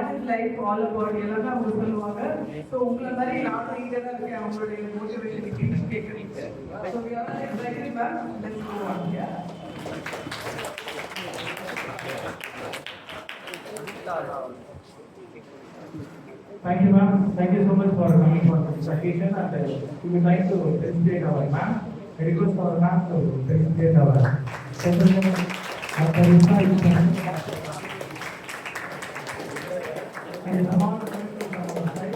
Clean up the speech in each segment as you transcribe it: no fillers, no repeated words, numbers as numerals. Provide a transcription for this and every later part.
what is life all about எல்லாமே அவங்க சொல்லுவாங்க. ஸோ உங்களை மாதிரி நானும் இங்கே தான் இருக்கேன் அவங்களுடைய மோட்டிவேஷன் கேட்குறீங்க. So we are excited ma'am. Let's go on. Yeah. Thank you, ma'am. Thank you so much for coming for this occasion, and we would like to felicitate our ma'am. I request our ma'am to felicitate our Dr.Ushaa and the amount of from our side.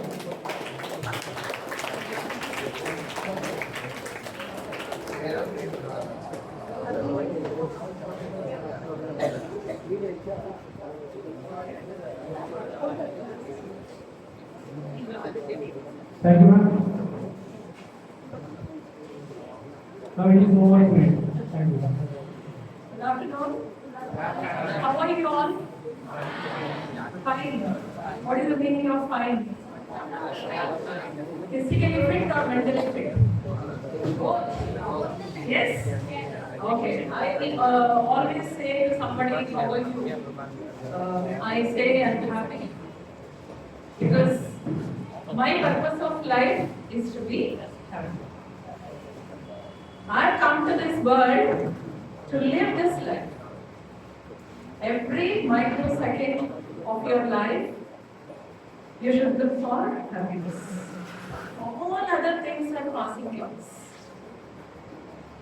Thank you, ma'am. Now it is over. Thank you. Good afternoon. How are you all? Fine. What is the meaning of fine? Physically fit or mentally fit? Both. Yes? Okay. I always say to somebody, how are you? I say I'm happy. Because my purpose of life is to be happy. I've come to this world to live this life. Every microsecond of your life, you should look for happiness. All other things are passing class.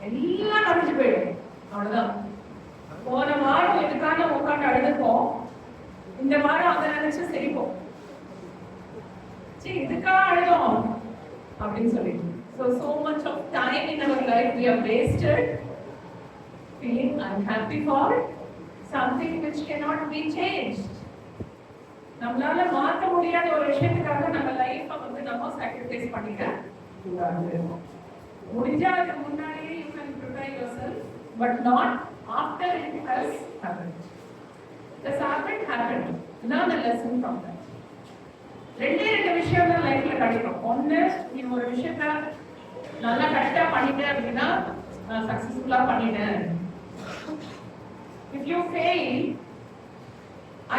எல்லாம் நடந்து போயிடும். அவ்வளவுதான். போன வாரம் இதுக்காக உட்காந்து அழுதுப்போம். இந்த வாரம் அதை நினைச்சு சிரிப்போம். இதுக்காக அழுதோம் அப்படின்னு சொல்லிட்டு. So much of time in our life we have wasted feeling unhappy for something which cannot be changed. நம்மளால மாற்ற முடியாத ஒரு விஷயத்துக்காக நம்ம லைஃபை வந்து நம்ம சாக்ரிஃபைஸ் பண்ணிக்க கூடாது. முடிஞ்சா அதுக்கு முன்னாடியே you can prepare yourself, but not after it has happened. This happened. Learn a lesson from that. ரெண்டு விஷயம் தான் லைஃப்ல கிடைக்கும். ஒன்று, நீ ஒரு விஷயத்த நல்லா கரெக்டா பண்ணிட்டேன் அப்படின்னா நான் சக்சஸ்ஃபுல்லா பண்ணிட்டேன். If you fail,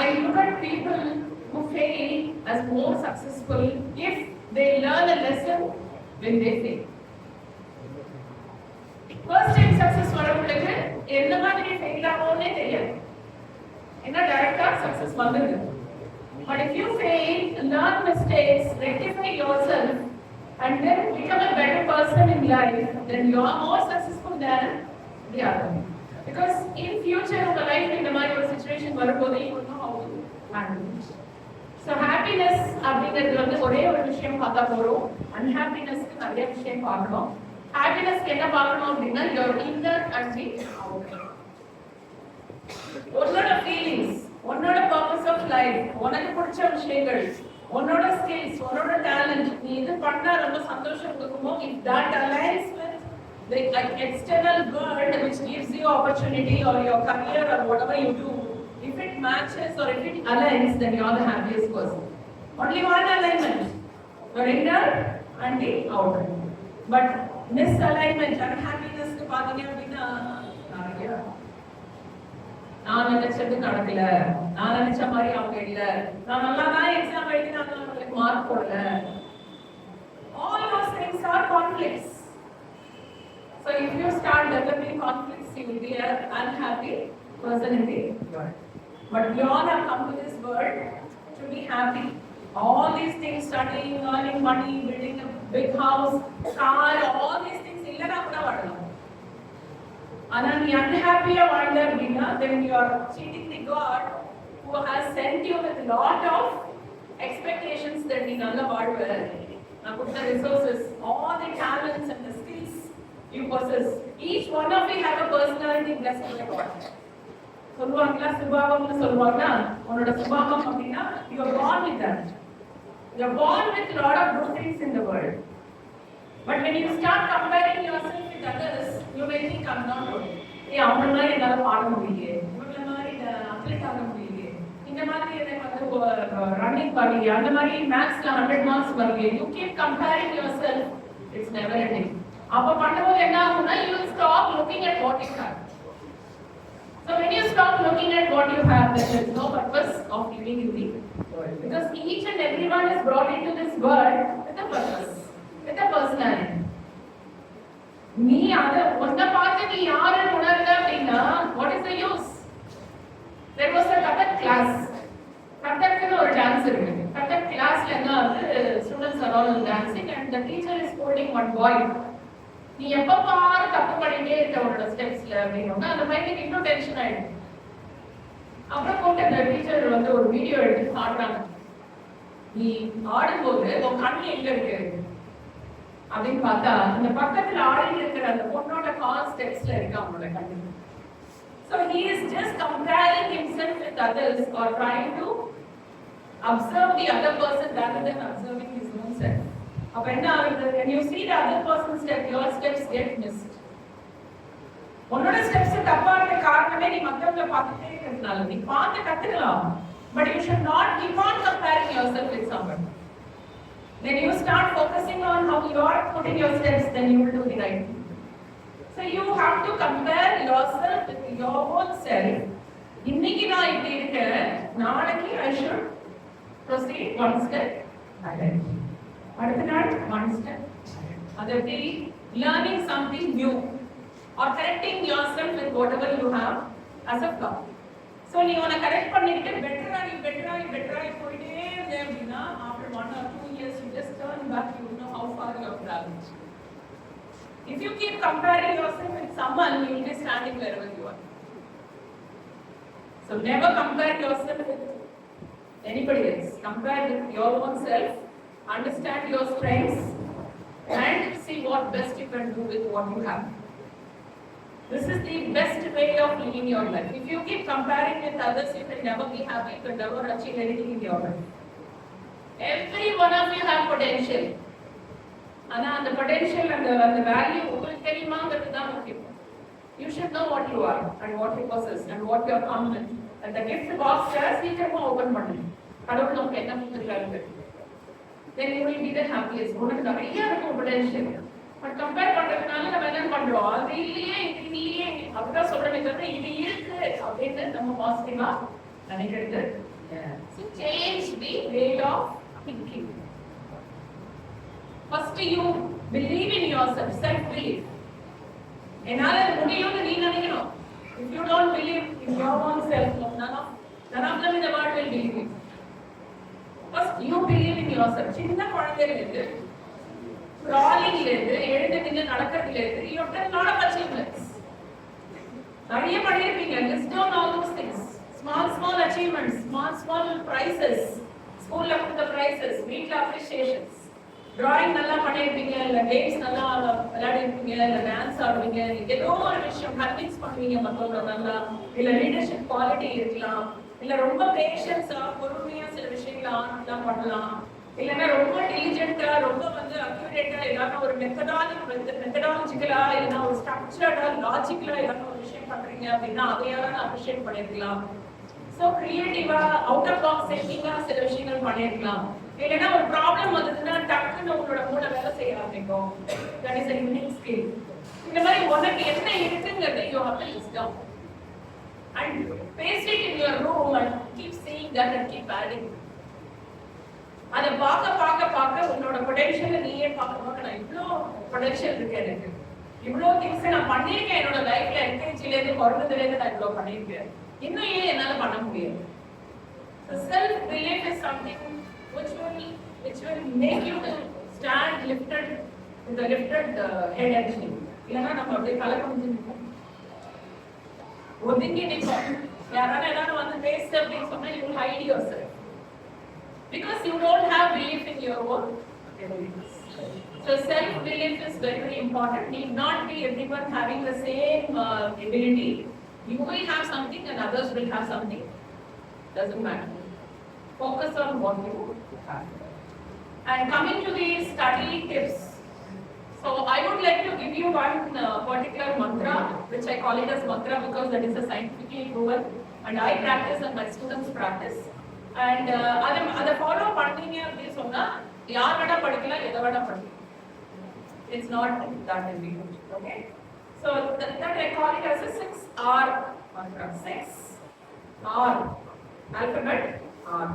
I look at people who fail as more successful if they learn a lesson when they fail. First time success வரவங்களுக்கு என்ன மாதிரி ஃபெயில் ஆகும்னே தெரியாது. ஏன்னா டைரக்டா சக்சஸ் வந்துடுது. But if you fail, learn mistakes, rectify yourself, and then become a better person in life, then you are more successful than the other. Because in future, your life in the situation, you will know how to handle it. So happiness, அப்படிங்கிறது ஒரே ஒரு விஷயம் பார்த்தா போறோம். Unhappiness-க்கு நிறைய விஷயம் பார்க்கணும். Happiness-க்கு என்ன பார்க்கணும் அப்படின்னா your inner and the outer. உன்னோட feelings, உன்னோட purpose of life, உனக்கு பிடிச்ச விஷயங்கள், உன்னோட skills, உன்னோட talent, நீ இது பண்ணா ரொம்ப சந்தோஷம் கொடுக்குமோ, if that aligns with the external world which gives you opportunity or your career or whatever you do, if it matches or if it aligns, then you are the happiest person. Only one alignment, your inner and the outer. But misalignment, unhappiness க்கு பாத்தீங்க அப்படின்னா நான் நினைச்சது நடக்கல, நான் நினைச்ச மாதிரி அவங்க இல்ல, நான் நல்லா தான் எக்ஸாம் எழுதினாங்க அவங்களுக்கு மார்க் போடல. All those things are conflicts. So if you start developing conflicts, you will be an unhappy person in the world. But we all have come to this world to be happy. All these things, studying, earning money, building a big house, car, all these things illana kuda vaadalam. And if you are unhappy வாழ்ந்த அப்படின்னா, then you are cheating the God who has sent you with a lot of expectations that நீ நல்ல வாழ்வ. நான் கொடுத்த resources, all the talents and the skills you possess. Each one of you have a personality blessed by God. சொல்லுவாங்களா சுபாவம்னு சொல்லுவாங்கன்னா, உன்னோட சுபாவம் அப்படின்னா you are born with that. You are born with a lot of good things in the world. But when you start comparing yourself with others, you may think I'm not good. ஏய் அவங்கள மாதிரி என்னால பாட முடியலையே, இவங்கள மாதிரி athlete ஆக முடியலையே, இந்த மாதிரி எனக்கு வந்து ரன்னிங் பண்ணலையே, அந்த மாதிரி மேத்ஸ்ல 100 மார்க்ஸ் வரலையே. You keep comparing yourself, it's never ending. அப்ப பண்ணும்போது என்ன ஆகும்னா, you will stop looking at what you have. So when you stop looking at what you have, then there is no purpose of living in the world. Because each and everyone is brought into this world with a purpose, with a personality. நீ அத ஒன்ன பார்த்து நீ யாருன்னு உணர்ந்த அப்படின்னா what is the use? There was a Kathak class. Kathakன்னு ஒரு dance இருக்கு. Kathak classல என்ன வந்து students are all dancing and the teacher is holding one boy. நீ எப்ப பாரு தப்பு பண்ணிட்டே இருக்க உன்னோட ஸ்டெப்ஸ்ல அப்படின்னா அந்த பையனுக்கு இன்னும் டென்ஷன் ஆயிடும். அப்புறம் போட்டு அந்த டீச்சர் வந்து ஒரு வீடியோ எடுத்து காட்டுறாங்க. நீ ஆடும்போது உன் கண்ணு எங்க இருக்கு அப்படின்னு பார்த்தா அந்த பக்கத்துல ஆடிட்டு இருக்கிற அந்த பொண்ணோட கால் ஸ்டெப்ஸ்ல இருக்கு அவனோட கண்ணு. So he is just comparing himself with others or trying to observe the other person rather than observing his own self. அப்ப என்ன ஆகுது? When you see the other person's step, your steps get missed. உன்னோட steps தப்பா இருக்க காரணமே நீ மத்தவங்கள பார்த்துட்டே இருக்கிறதுனால. நீ பார்த்து கத்துக்கலாம், but you should not keep on comparing yourself with someone. When you start focusing on how you are putting your steps, then you will do the right thing. So you have to compare yourself with your own self. இன்னைக்கு நான் இப்படி இருக்கேன், நாளைக்கு I should proceed one step ahead. அடுத்த நாள் one step. அது எப்படி? Learning something new or correcting yourself with whatever you have as a flaw. So நீ உன்னை கரெக்ட் பண்ணிட்டு பெட்டரா போயிட்டே இருந்தே அப்படின்னா after 1 or 2 years you just turn back, you know how far you have traveled. If you keep comparing yourself with someone, you will be standing wherever you are. So never compare yourself with anybody else. Compare with your own self, understand your strengths and see what best you can do with what you have. This is the best way of living your life. If you keep comparing with others, you will never be happy, you will never achieve anything in your life. Every one of you have potential. ஆனா அந்த potential and the value உங்களுக்கு தெரியுமாங்கிறது தான் முக்கியம். You should know what you are and what you possess and what you are confident. And the gift box சீக்கிரமா open பண்ணுங்க. கடவுள் நமக்கு என்ன கொடுத்திருக்காரு. Then you will be the happiest. உனக்கு நிறைய இருக்கும் potential. பட் கம்பேர் பண்றதுனால நம்ம என்ன பண்றோம்? அது இல்லையே அப்படிதான் சொல்றமே தவிர இது இருக்கு அப்படின்னு நம்ம பாசிட்டிவா நினைக்கிறது. So change the way of thinking. First you believe in yourself, self belief. என்னால முடியும்னு நீ நினைக்கணும். If you don't believe in your own self, none of them in the world will believe you. First you believe in yourself. சின்ன குழந்தையில இருந்து crawling இருந்து எழுந்து நின்று நடக்கிறதுல இருந்து you have done lot of achievements. நிறைய பண்ணிருப்பீங்க. List down all those things. Small achievements, small prizes. ஸ்கூல்ல கொடுத்த prizes, வீட்ல appreciations. Drawing நல்லா பண்ணிருப்பீங்க, இல்ல games நல்லா விளையாடிருப்பீங்க, இல்ல டான்ஸ் ஆடுவீங்க, ஏதோ ஒரு விஷயம் கன்வின்ஸ் பண்ணுவீங்க மத்தவங்கள நல்லா, இல்ல லீடர்ஷிப் குவாலிட்டி இருக்கலாம், இல்ல ரொம்ப பேஷன்ஸா பொறுமையா சில விஷயங்களை ஆனந்தா பண்ணலாம், இல்லைன்னா ரொம்ப டெலிஜென்ட்டா ரொம்ப வந்து அக்யூரேட்டா ஏதாவது ஒரு மெத்தடாலஜிக்கலா இல்லைன்னா ஒரு ஸ்ட்ரக்சர்டா லாஜிக்கலா ஏதாவது ஒரு விஷயம் பண்றீங்க அப்படின்னா அதையாவது அப்ரிஷியேட் பண்ணிருக்கலாம். ஸோ கிரியேட்டிவா அவுட் ஆஃப் பாக்ஸ் திங்கிங்கா சில விஷயங்கள் பண்ணிருக்கலாம். இல்லைன்னா ஒரு ப்ராப்ளம் வந்ததுன்னா டக்குன்னு உங்களோட மூளை வேலை செய்ய ஆரம்பிக்கும். That is a unique skill. இந்த மாதிரி உனக்கு என்ன இருக்குங்கிறது you have to list down and paste it in your room and keep seeing that and keep adding. அதை பார்க்க உன்னோட பொட்டன்ஷியலை நீயே பார்க்கணும். நான் இவ்வளோ பொட்டன்ஷியல் இருக்கு, எனக்கு இவ்வளோ திங்ஸ் நான் பண்ணியிருக்கேன் என்னோட லைஃப்ல, எல்கேஜிலேருந்து பிறந்ததுலேருந்து நான் இவ்வளோ பண்ணியிருக்கேன், இன்னும் ஏன் என்னால பண்ண முடியாது. Self belief is something which will make you to stand lifted with a lifted head actually. இல்லைன்னா நம்ம அப்படியே தலை குனிஞ்சு நிற்போம், ஒதுங்கி நிற்போம். யாராவது ஏதாவது வந்து பேசு அப்படின்னு சொன்னா you will hide yourself because you don't have belief in your own abilities. So self belief is very important. Need not be everyone having the same ability. You will have something and others will have something. Doesn't matter. Focus on what you have. And coming to the study tips. So I would like to give you one particular mantra, which I call it as mantra because that is a scientifically proven and I practice and my students practice. And அதை follow பண்ணீங்க அப்படின்னு சொன்னா யார் வேணா படிக்கலாம், எதை வேணா படிக்கலாம். It's not that difficult. Okay. So that I call it as a 6R 6 R alphabet R.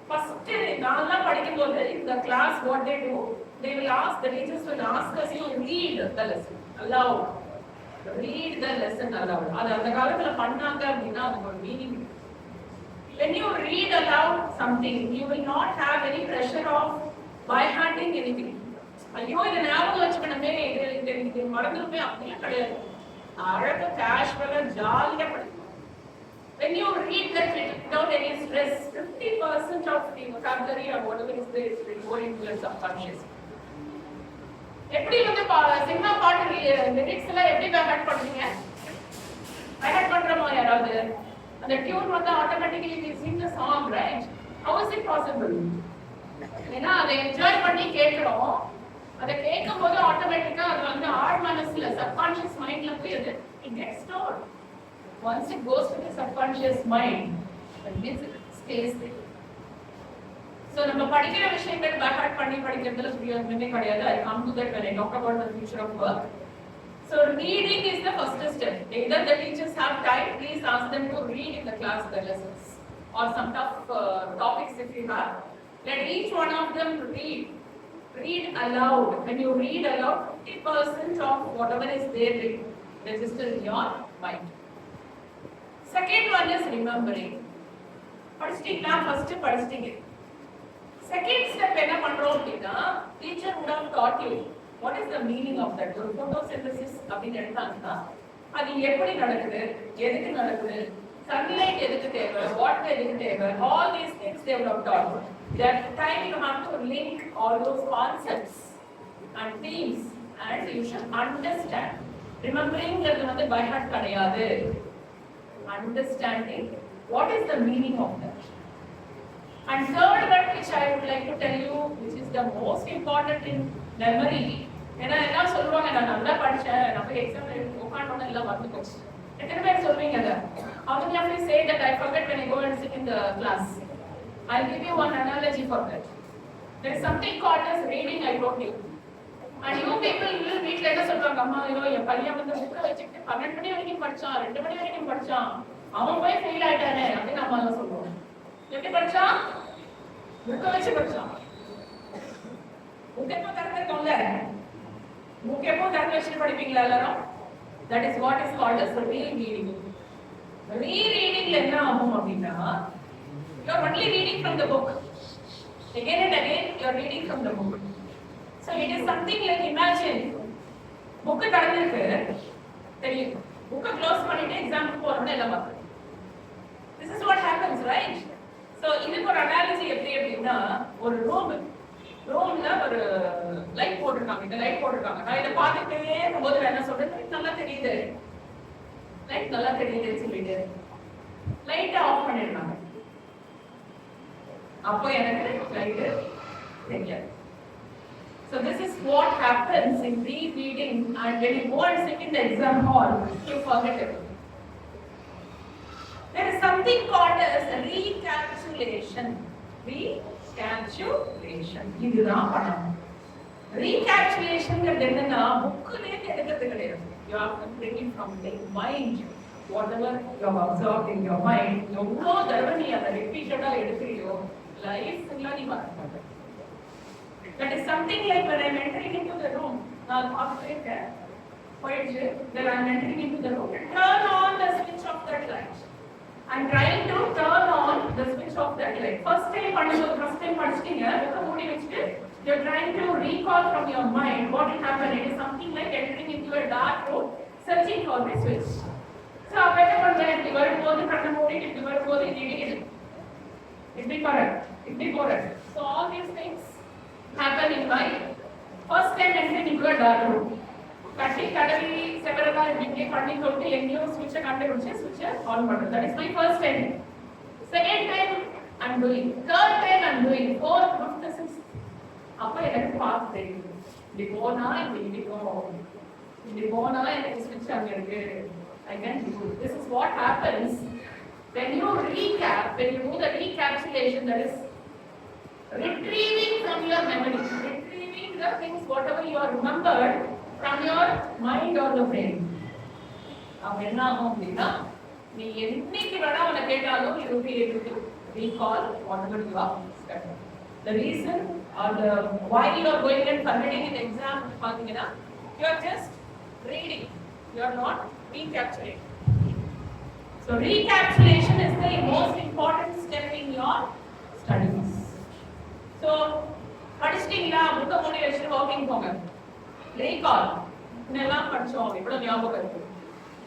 First, நான்லாம் படிக்கும்போது இந்த class what they do, they will ask, the teachers will ask us to read the lesson aloud. Read the lesson aloud. அது அந்த காலத்துல பண்ணாங்க அப்படின்னா அதுக்கு ஒரு meaning. When you read aloud something, you will not have any pressure of by handing anything. ஐயோ இதை ஞாபகம் வச்சுக்கணுமே, இது மறந்துடுமே அப்படிலாம் கிடையாது. அழகா கேஷுவலா ஜாலியா படிக்கணும். When you read that without any stress, 50% of the vocabulary or whatever is there is going into your subconscious. எப்படி வந்து சினிமா பாட்டு லிரிக்ஸ் எல்லாம் எப்படி பேக் பண்ணுவீங்க? பேக் பண்றோமா யாராவது? அந்த டியூன் வந்து automatically we sing the song, right? How is it possible? ஏன்னா அதை என்ஜாய் பண்ணி கேட்கிறோம். அதை கேட்கும்போது ஆட்டோமேட்டிக்கா அது வந்து ஆழ் மனசுல சப்கான்ஷியஸ் மைண்ட்ல போய் அது it gets stored. Once it goes to the subconscious mind, it stays there. So நம்ம படிக்கிற விஷயங்கள் பேக் பண்ணி படிக்கிறதுல புரியவே கிடையாது. I come to that when I talk about the future of work. So reading is the first step. Either the teachers have time, please ask them to read in the class the lessons or some tough topics if you have. Let each one of them read. Read aloud. When you read aloud, 50% of whatever is there register in your mind. Second one is remembering. படிச்சிட்டீங்களா? First படிச்சிட்டீங்க. Second step என்ன பண்றோம் அப்படின்னா, teacher would have taught you what is the meaning of that. ஒரு photosynthesis அப்படின்னு எடுத்தாங்கன்னா அது எப்படி நடக்குது, எதுக்கு நடக்குது, sunlight எதுக்கு தேவை, water எதுக்கு தேவை, all these things they would have taught. That time you have to link all those concepts and themes and you should understand. Remembering வந்து by heart கிடையாது. Understanding what is the meaning of that. And third one which I would like to tell you, which is the most important in memory, ஏன்னா என்ன சொல்லுவாங்க, நான் நல்லா படிச்சேன், நம்ம exam உட்காந்தோன்னு எல்லாம் மறந்து போச்சு. எத்தனை பேர் சொல்வீங்க அதை? How many of you say that I forget when I go and sit in the class? I'll give you one analogy for that. There is something called as reading, I told you. And you people will வீட்ல என்ன சொல்றாங்க, அம்மா ஐயோ என் பையன் வந்து புக்கை வச்சுக்கிட்டு 12 மணி வரைக்கும் படிச்சான், 2 மணி வரைக்கும் படிச்சான், அவன் போய் ஃபெயில் ஆயிட்டானே அப்படின்னு அம்மா எல்லாம் சொல்லுவாங்க. எப்படி படிச்சான்? புக்கை வச்சு படிச்சான். புக் எப்போ திறந்துருக்கோம்ல, புக் எப்போ திறந்து வச்சுட்டு படிப்பீங்களா எல்லாரும்? That is what is called as rereading. Rereadingல என்ன ஆகும் அப்படின்னா, you are only reading from the book. Again and again you are reading from the book. So it is something like, imagine book திறந்திருக்கு தெரியும், book close பண்ணிட்டு எக்ஸாம்க்கு போறோம்னா எல்லாம் பார்க்கணும். This is what happens, right? So இதுக்கு ஒரு analogy எப்படி அப்படின்னா, ஒரு ரூம்ல ஒரு லைட் போட்டிருக்காங்க, இந்த லைட் போட்டிருக்காங்க. நான் இதை பார்த்துட்டே இருக்கும்போது என்ன சொல்றேன், லைட் நல்லா தெரியுது, லைட் நல்லா தெரியுதுன்னு சொல்லிட்டு லைட்டை ஆஃப் பண்ணிருக்காங்க. அப்போ எனக்கு லைட் தெரியாது. So this is what happens in rereading, and when you go and sit in the exam hall, you forget everything. There is something called as recapitulation. Recapitulation. இதுதான் பண்ணணும். Recapitulation என்னன்னா, புக்ல எடுக்கிறது கிடையாது. You have to bring it from the mind. Whatever you have observed in your mind, எவ்வளோ தடவை நீ அதை ரிப்பீட்டடா எடுக்கிறியோ, லைஃப் ஃபுல்லா நீ மறக்க மாட்டே. That is something like when I am entering into the room. நான் பார்த்துட்டே போயிடுச்சு, then I am entering into the room. Turn on the switch of that light. I am trying to turn on the switch of that light. First time படிச்சிட்டீங்க, புக்கை மூடி வச்சுட்டு you are trying to recall from your mind what it happened. It is something like entering into a dark room, searching for the switch. So அப்ப என்ன பண்றேன், இப்படி வரும்போது கண்ணை மூடிட்டு இப்படி வரும்போது இது இப்படி போறேன். So all these things happen in my first time entering into a dark room. கட்டி கடவி செவரலா இப்படி பண்ணி சொல்லிட்டு எங்கேயோ ஸ்விட்சை கண்டுபிடிச்சு ஸ்விட்சை ஆன் பண்றது. That is my first time. Second time I'm doing. Third time I'm doing. Fourth, fifth, sixth. அப்ப எனக்கு பார்த்து தெரியுது, இப்படி போனா இப்படி இடிக்கும், இப்படி போனா எனக்கு ஸ்விட்ச் அங்க இருக்கு. I can do it. This is what happens when you recap, when you do the recapitulation, that is retrieving from your memory, retrieving the things whatever you are remembered from your mind or the brain. அப்ப என்ன ஆகும் அப்படின்னா, நீ என்னைக்கு வேணா உன்னை கேட்டாலும் you will be able to recall whatever you have studied. The reason or the why you are going and submitting in the exam பாத்தீங்கன்னா you are just reading, you are not recapitulating. So recapitulation is the most important step in your studies. So படிச்சிட்டீங்களா புக்க மூடி வச்சுட்டு walking போங்க. recall இதெல்லாம் படிச்சோம் இவ்வளவு ஞாபகம் இருக்கு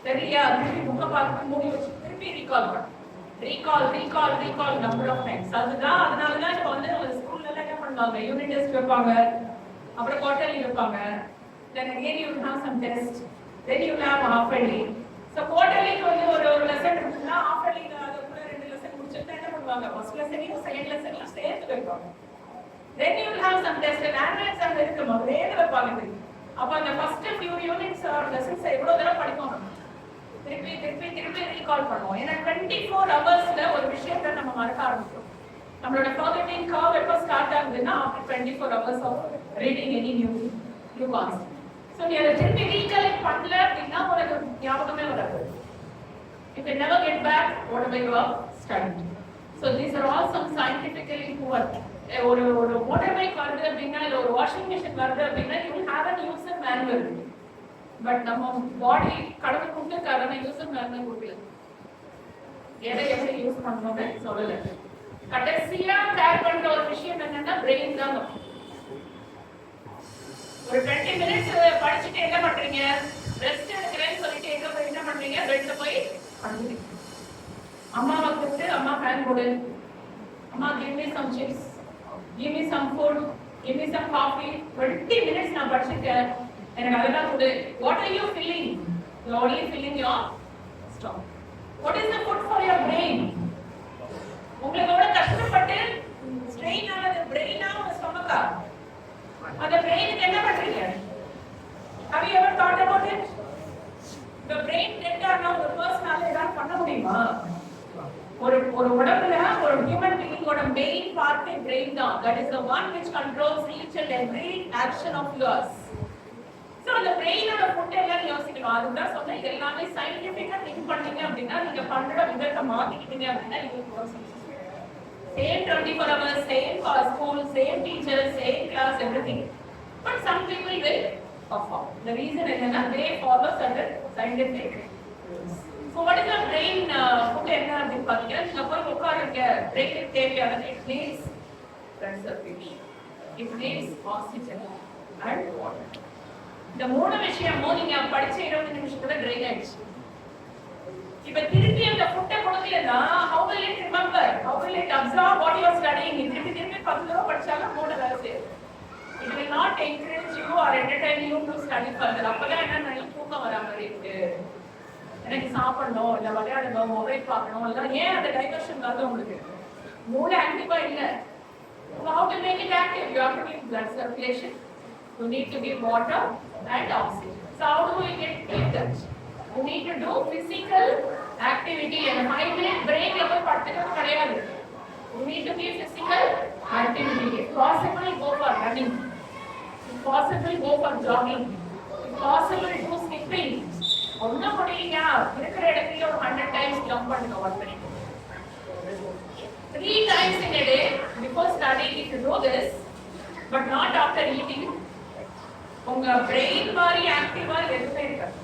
சரியா திருப்பி புக்க பார்த்து மூடி வச்சு திருப்பி recall பண்ணு. recall number of times. அதனாலதான் இப்ப வந்து ஸ்கூல்ல எல்லாம் என்ன பண்ணுவாங்க யூனிட் டெஸ்ட் வைப்பாங்க அப்புறம் குவார்டர்லி வைப்பாங்க then again you will have some test then you will have half yearly. So குவார்டர்லிக்கு வந்து ஒரு லெசன் இருக்குன்னா half yearly அதுக்குள்ள ரெண்டு லெசன் முடிச்சிட்டு என்ன பண்ணுவாங்க ஃபர்ஸ்ட் லெசனையும் செகண்ட் லெசனையும் சேர்த்து வைப்பாங்க. then you will have some test and annual exam இருக்கும் அதே வைப்பாங்க. அப்ப அந்த first few units or lessons எவ்வளவு தடவை படிக்கணும் திருப்பி ரீகால் பண்ணுவோம். ஏன்னா 24 ஹவர்ஸ்ல ஒரு விஷயத்தை நம்ம மறக்க ஆரம்பிக்கிறோம். நம்மளோட forgetting curve எப்ப ஸ்டார்ட் ஆகுதுன்னா after 24 hours of reading any new concept. So நீ அதை திருப்பி ரீகலெக்ட் பண்ணல அப்படின்னா உனக்கு ஞாபகமே வராது. You can never get back whatever you have studied. So these are all some scientifically proven. ஒரு motor bike வருது அப்படின்னா இல்ல ஒரு வாஷிங் மிஷின் வருது அப்படின்னா you will have an user manual. But நம்ம பாடி கடவுள் கொடுத்திருக்காரு யூசர் மேனுவல் கொடுக்கல. எதை எப்படி யூஸ் பண்ணணும்னு சொல்லல. கடைசியா கேர் பண்ற ஒரு விஷயம் என்னன்னா பிரெயின் தான். ஒரு 20 மினிட்ஸ் படிச்சுட்டு என்ன பண்றீங்க ரெஸ்ட் எடுக்கிறேன்னு சொல்லிட்டு எங்க போய் என்ன பண்றீங்க பெட்ல போய் படுத்துறீங்க. அம்மாவை கூப்பிட்டு அம்மா ஃபேன் போடு, அம்மா give me some chips, give me some food, give me some coffee. 20 minutes நான் படிச்சிருக்கேன் எனக்கு அதெல்லாம் கொடு. What are you feeling? You are only feeling your stomach. What is the food for your brain? உங்களோட கஷ்டப்பட்டு strain ஆனது பிரெயினா உங்க ஸ்டொமக்கா? அந்த பிரெயினுக்கு என்ன பண்றீங்க? Have you ever thought about it? The brain dead ஆனா ஒரு பர்சனால ஏதாவது பண்ண முடியுமா? ஒரு உடம்புல ஒரு human being ஓட main part brain தான். That is the one which controls each and every action of yours. So the brain ஓட ஃபுட் எல்லாம் யோசிக்கணும். அதுதான் சொன்னா இது எல்லாமே சயின்டிஃபிக்கா திங்க் பண்ணீங்க அப்படின்னா நீங்க பண்ற விதத்தை மாத்திக்கிட்டீங்க அப்படின்னா you same 24 hours, same school, same teachers, same class, everything. But some people will perform. The reason is that they follow certain scientific rules. So what is the brain food என்ன அப்படின்னு பாத்தீங்கன்னா நீங்க போய் உட்காருங்க. brain தேவையானது it needs blood circulation, it needs oxygen and water. இந்த மூணு விஷயமும் நீங்க படிச்ச 20 நிமிஷத்துல ட்ரெயின் ஆயிடுச்சு. இப்ப திருப்பி அந்த ஃபுட்டை கொடுக்கலன்னா how will it remember, how will it absorb what you are studying? திருப்பி 10 தடவை படிச்சாலும் மூணு வேலை செய்யும். It will not encourage you or entertain you to study further. அப்பதான் என்ன நிறைய தூக்கம் வரா மாதிரி இருக்கு, எனக்கு சாப்பிடணும் இல்ல விளையாடணும் மொபைல் பார்க்கணும் இல்ல ஏன் அந்த டைவர்ஷன் வருது உங்களுக்கு? மூளை ஆக்டிவா இல்ல. How to make it active? You have to give blood circulation, you need to give water and oxygen. So how do we get that? You need to do physical activity. And 5 minute break la poi paduthuka kadiyadu. You need to give physical activity. If possible, go for running. If possible, go for jogging. If possible, do skipping. Onna mudiyala irukra edathila or 100 times jump பண்ணுங்க 1 minute. 3 times in a day before studying if you do this, but not after eating. உங்க brain மாதிரி ஆக்டிவா எதுவுமே இருக்காது.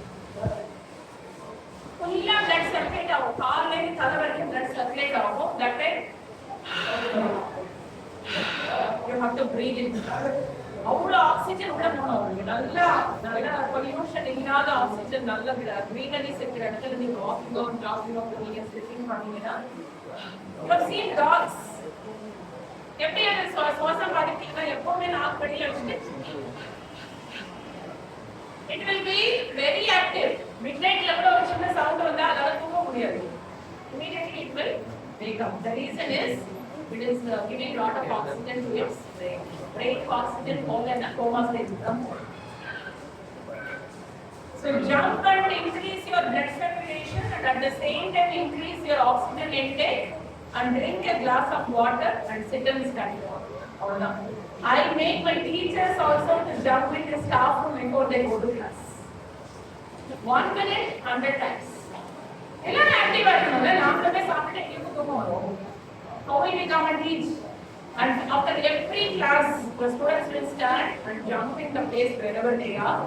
ஃபுல்லா blood circulate ஆகும். கால்ல இருந்து தலை வரைக்கும் blood circulate ஆகும். That time you have to breathe in. அவ்வளோ ஆக்சிஜன் உள்ள போகணும். நல்ல பொல்யூஷன் இல்லாத ஆக்சிஜன் நல்ல greeneries இருக்கிற இடத்துல நீங்க வாக்கிங் ஆர் ஜாகிங் ஆர் நீங்க ஸ்கிப்பிங் பண்ணீங்கன்னா you have seen dogs. எப்படி அந்த சுவாசம் பாதித்தீங்கன்னா எப்பவுமே நாக்கு வெளியில வச்சுட்டு it will be very active. Midnight la kuda or chinna sound vandha adala thooga mudiyadhu. Immediately it will wake up. The reason is it is giving lot of oxygen to its brain. Brain oxygen hole and coma stage come. So jump and increase your blood circulation and at the same time increase your oxygen intake and drink a glass of water and sit and study. I make my teachers also to jump in the staff room before they go to class. 1 minute, 100 times. எல்லாரும் ஆக்டிவா இருக்கணும்ல. நாமளுமே சாப்பிட்டு எங்கேயும் தூக்கம் வரும். How will we come and teach? And after every class, the students will stand and jump in the place wherever they are,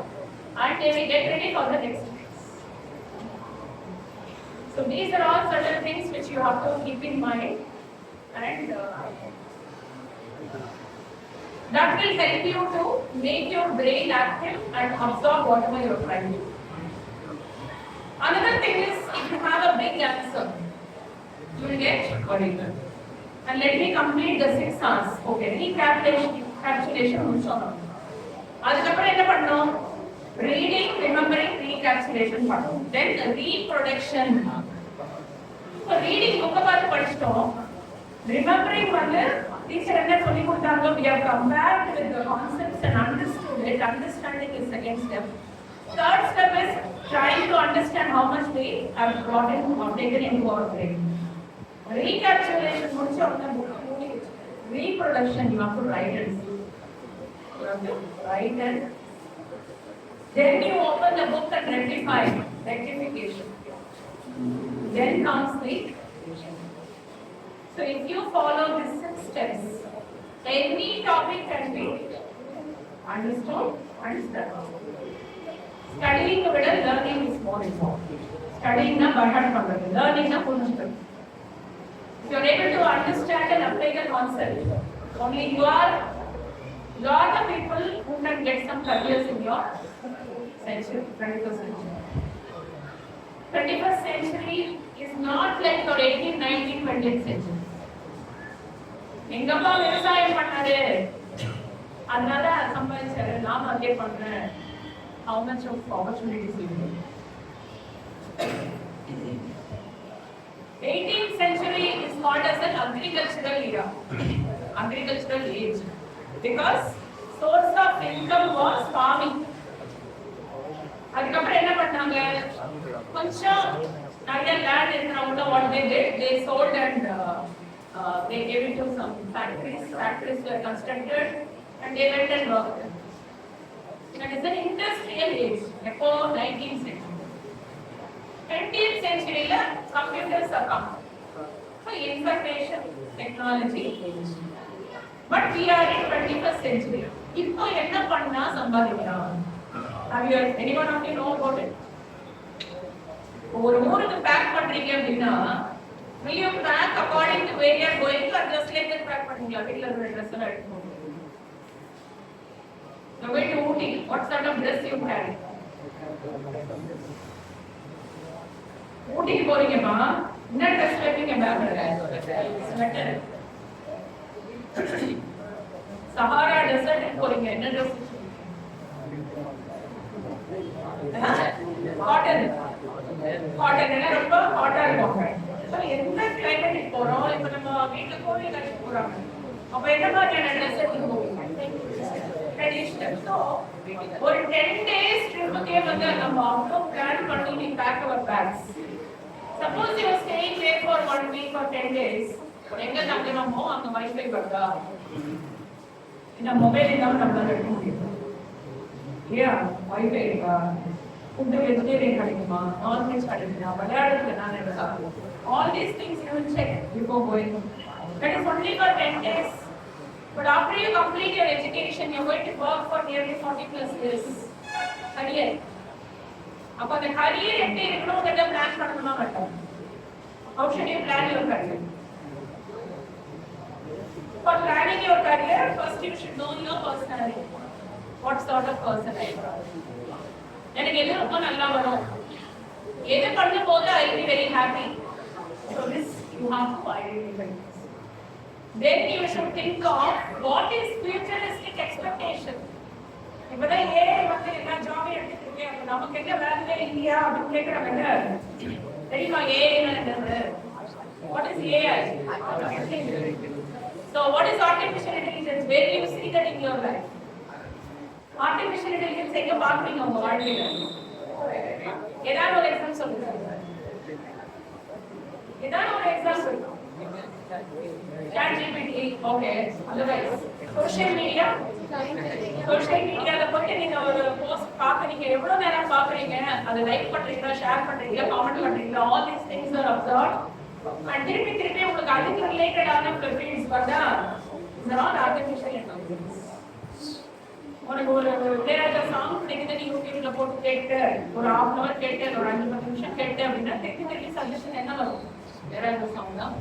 and they will get ready for the next class. So these are all certain things which you have to keep in mind, and that will help you to make your brain active and absorb whatever you are trying to do. Another thing is, if you have a big answer, you will get worried. And let me complete the 6 hours. Okay, recapitulation முடிச்சோம். அதுக்கப்புறம் என்ன பண்ணோம்? Reading, remembering, recapitulation பண்ணோம். Then reproduction. So reading book பார்த்து படிச்சிட்டோம். Remembering வந்து teacher என்ன சொல்லி கொடுத்தாங்க, we have compared with the concepts and understood it. Understanding is second step. Third step is trying to understand how much we have brought in or taken into our brain. Recapitulation முடிச்ச உடனே book மூடி reproduction you have to write it. Then you open the book and rectification. Then comes the. So if you follow these 6 steps, any topic can be understood and studied. Studying விட learning is more important. Studying na by-heart பண்றது, learning na புரிஞ்சுக்கிறது. If you are able to understand and apply the concept, only you are the people who can get some careers in your century, 21st century. 21st century is not like your 18th, 19th, 20th century. எங்கப்பா விவசாயம் பண்ணாரு, அதனால சம்பாதிச்சாரு, நான் அதே பண்றேன். How much of opportunities you have? 18th century is called as an agricultural era, agricultural age, because source of income was farming. அதுக்கப்புறம் என்ன பண்ணாங்க, கொஞ்சம் நிறைய லேண்ட் இருக்கிறவங்க what they did, they sold and they gave it to some factories were constructed and they went and worked. That is an industrial age, before 19th century. 20th century la computers are come. So information technology age. But we are in 21st century. இப்போ என்ன பண்ணா சம்பாதிக்கலாம்? Have you anyone of you know about it? ஒரு ஊருக்கு back பண்றீங்க அப்படின்னா, will you pack according to where you are going or just like that pack பண்ணீங்களா? வீட்ல இருக்கிற dress எல்லாம் எடுத்து போங்க. You're going to Ooty. What sort of dress you carry? ஊட்டிக்கு போறீங்கம்மா, என்ன ட்ரெஸ் வைப்பீங்க பேக்ல? ஸ்வெட்டர். சஹாரா டெசர்ட் போறீங்க, என்ன ட்ரெஸ்? காட்டன். காட்டன் என்ன ரொம்ப ஹாட்டா இருக்கும். சோ எந்த கிளைமேட்டுக்கு போறோம், இப்போ நம்ம வீட்ல கோவில் கட்டிட்டு போறாங்க, அப்ப என்ன மாதிரியான ட்ரெஸ் எடுத்து போவீங்க? ட்ரெடிஷனல். சோ ஒரு 10 days ட்ரிப்புக்கே வந்து நம்ம அவ்வளோ பிளான் பண்ணி we pack our bags. Suppose you are staying there for 1 week or 10 days. எங்க தங்கணுமோ அங்க வைஃபை வருதா, இந்த மொபைல் இல்லாம நம்மளால எடுக்க முடியும். ஏன் வைஃபை இருக்கா, ஃபுட் வெஜிடேரியன் கிடைக்குமா, நான்வெஜ் கிடைக்குமா, விளையாடுறதுக்கு என்ன இருக்கா, all these things you will check before going. That is only for 10 days. But after you complete your education, you are going to work for nearly 40+ years. Career. அப்ப அந்த career எப்படி இருக்கணும்ங்கறத plan பண்ணணுமா மாட்டோம்? How should you plan your career? For planning your career, first you should know your personality. What sort of person I am. எனக்கு எது ரொம்ப நல்லா வரும், எது பண்ணும்போது I will be very happy. So this you have to identify. Then you should think of what is futuristic expectation. இப்பதான் AI வந்து எல்லா ஜாபையும் எடுத்துட்டு இருக்கு, அப்ப நமக்கு என்ன வேலை இல்லையா அப்படின்னு கேட்கறாங்க. தெரியுமா ஏஐ என்னது? What is AI? So what is artificial intelligence? Where do you see that in your life? Artificial intelligence எங்க பாக்குறீங்க உங்க வாழ்க்கையில? ஏதாவது ஒரு எக்ஸாம்பிள் சொல்லுங்க. ஏதாவது ஒரு example. ChatGPT, okay. Otherwise, social media. Social media ல போய் நீங்க ஒரு போஸ்ட் பாக்குறீங்க, எவ்வளவு நேரம் பாக்குறீங்க, அதை லைக் பண்றீங்களா, ஷேர் பண்றீங்களா, கமெண்ட் பண்றீங்களா, all these things are observed. And திருப்பி உங்களுக்கு அதுக்கு ரிலேட்டடான ஃபீல்ட்ஸ் வந்தா it's not artificial intelligence. உனக்கு ஒரு இளையராஜா சாங் பிடிக்குது, நீ யூடியூப்ல போட்டு கேட்டு ஒரு 1/2 hour கேட்டு ஒரு 5-10 நிமிஷம் கேட்டு அப்படின்னா டெக்னிக்கலி சஜஷன் என்ன வரும்? இளையராஜா சாங் தான்.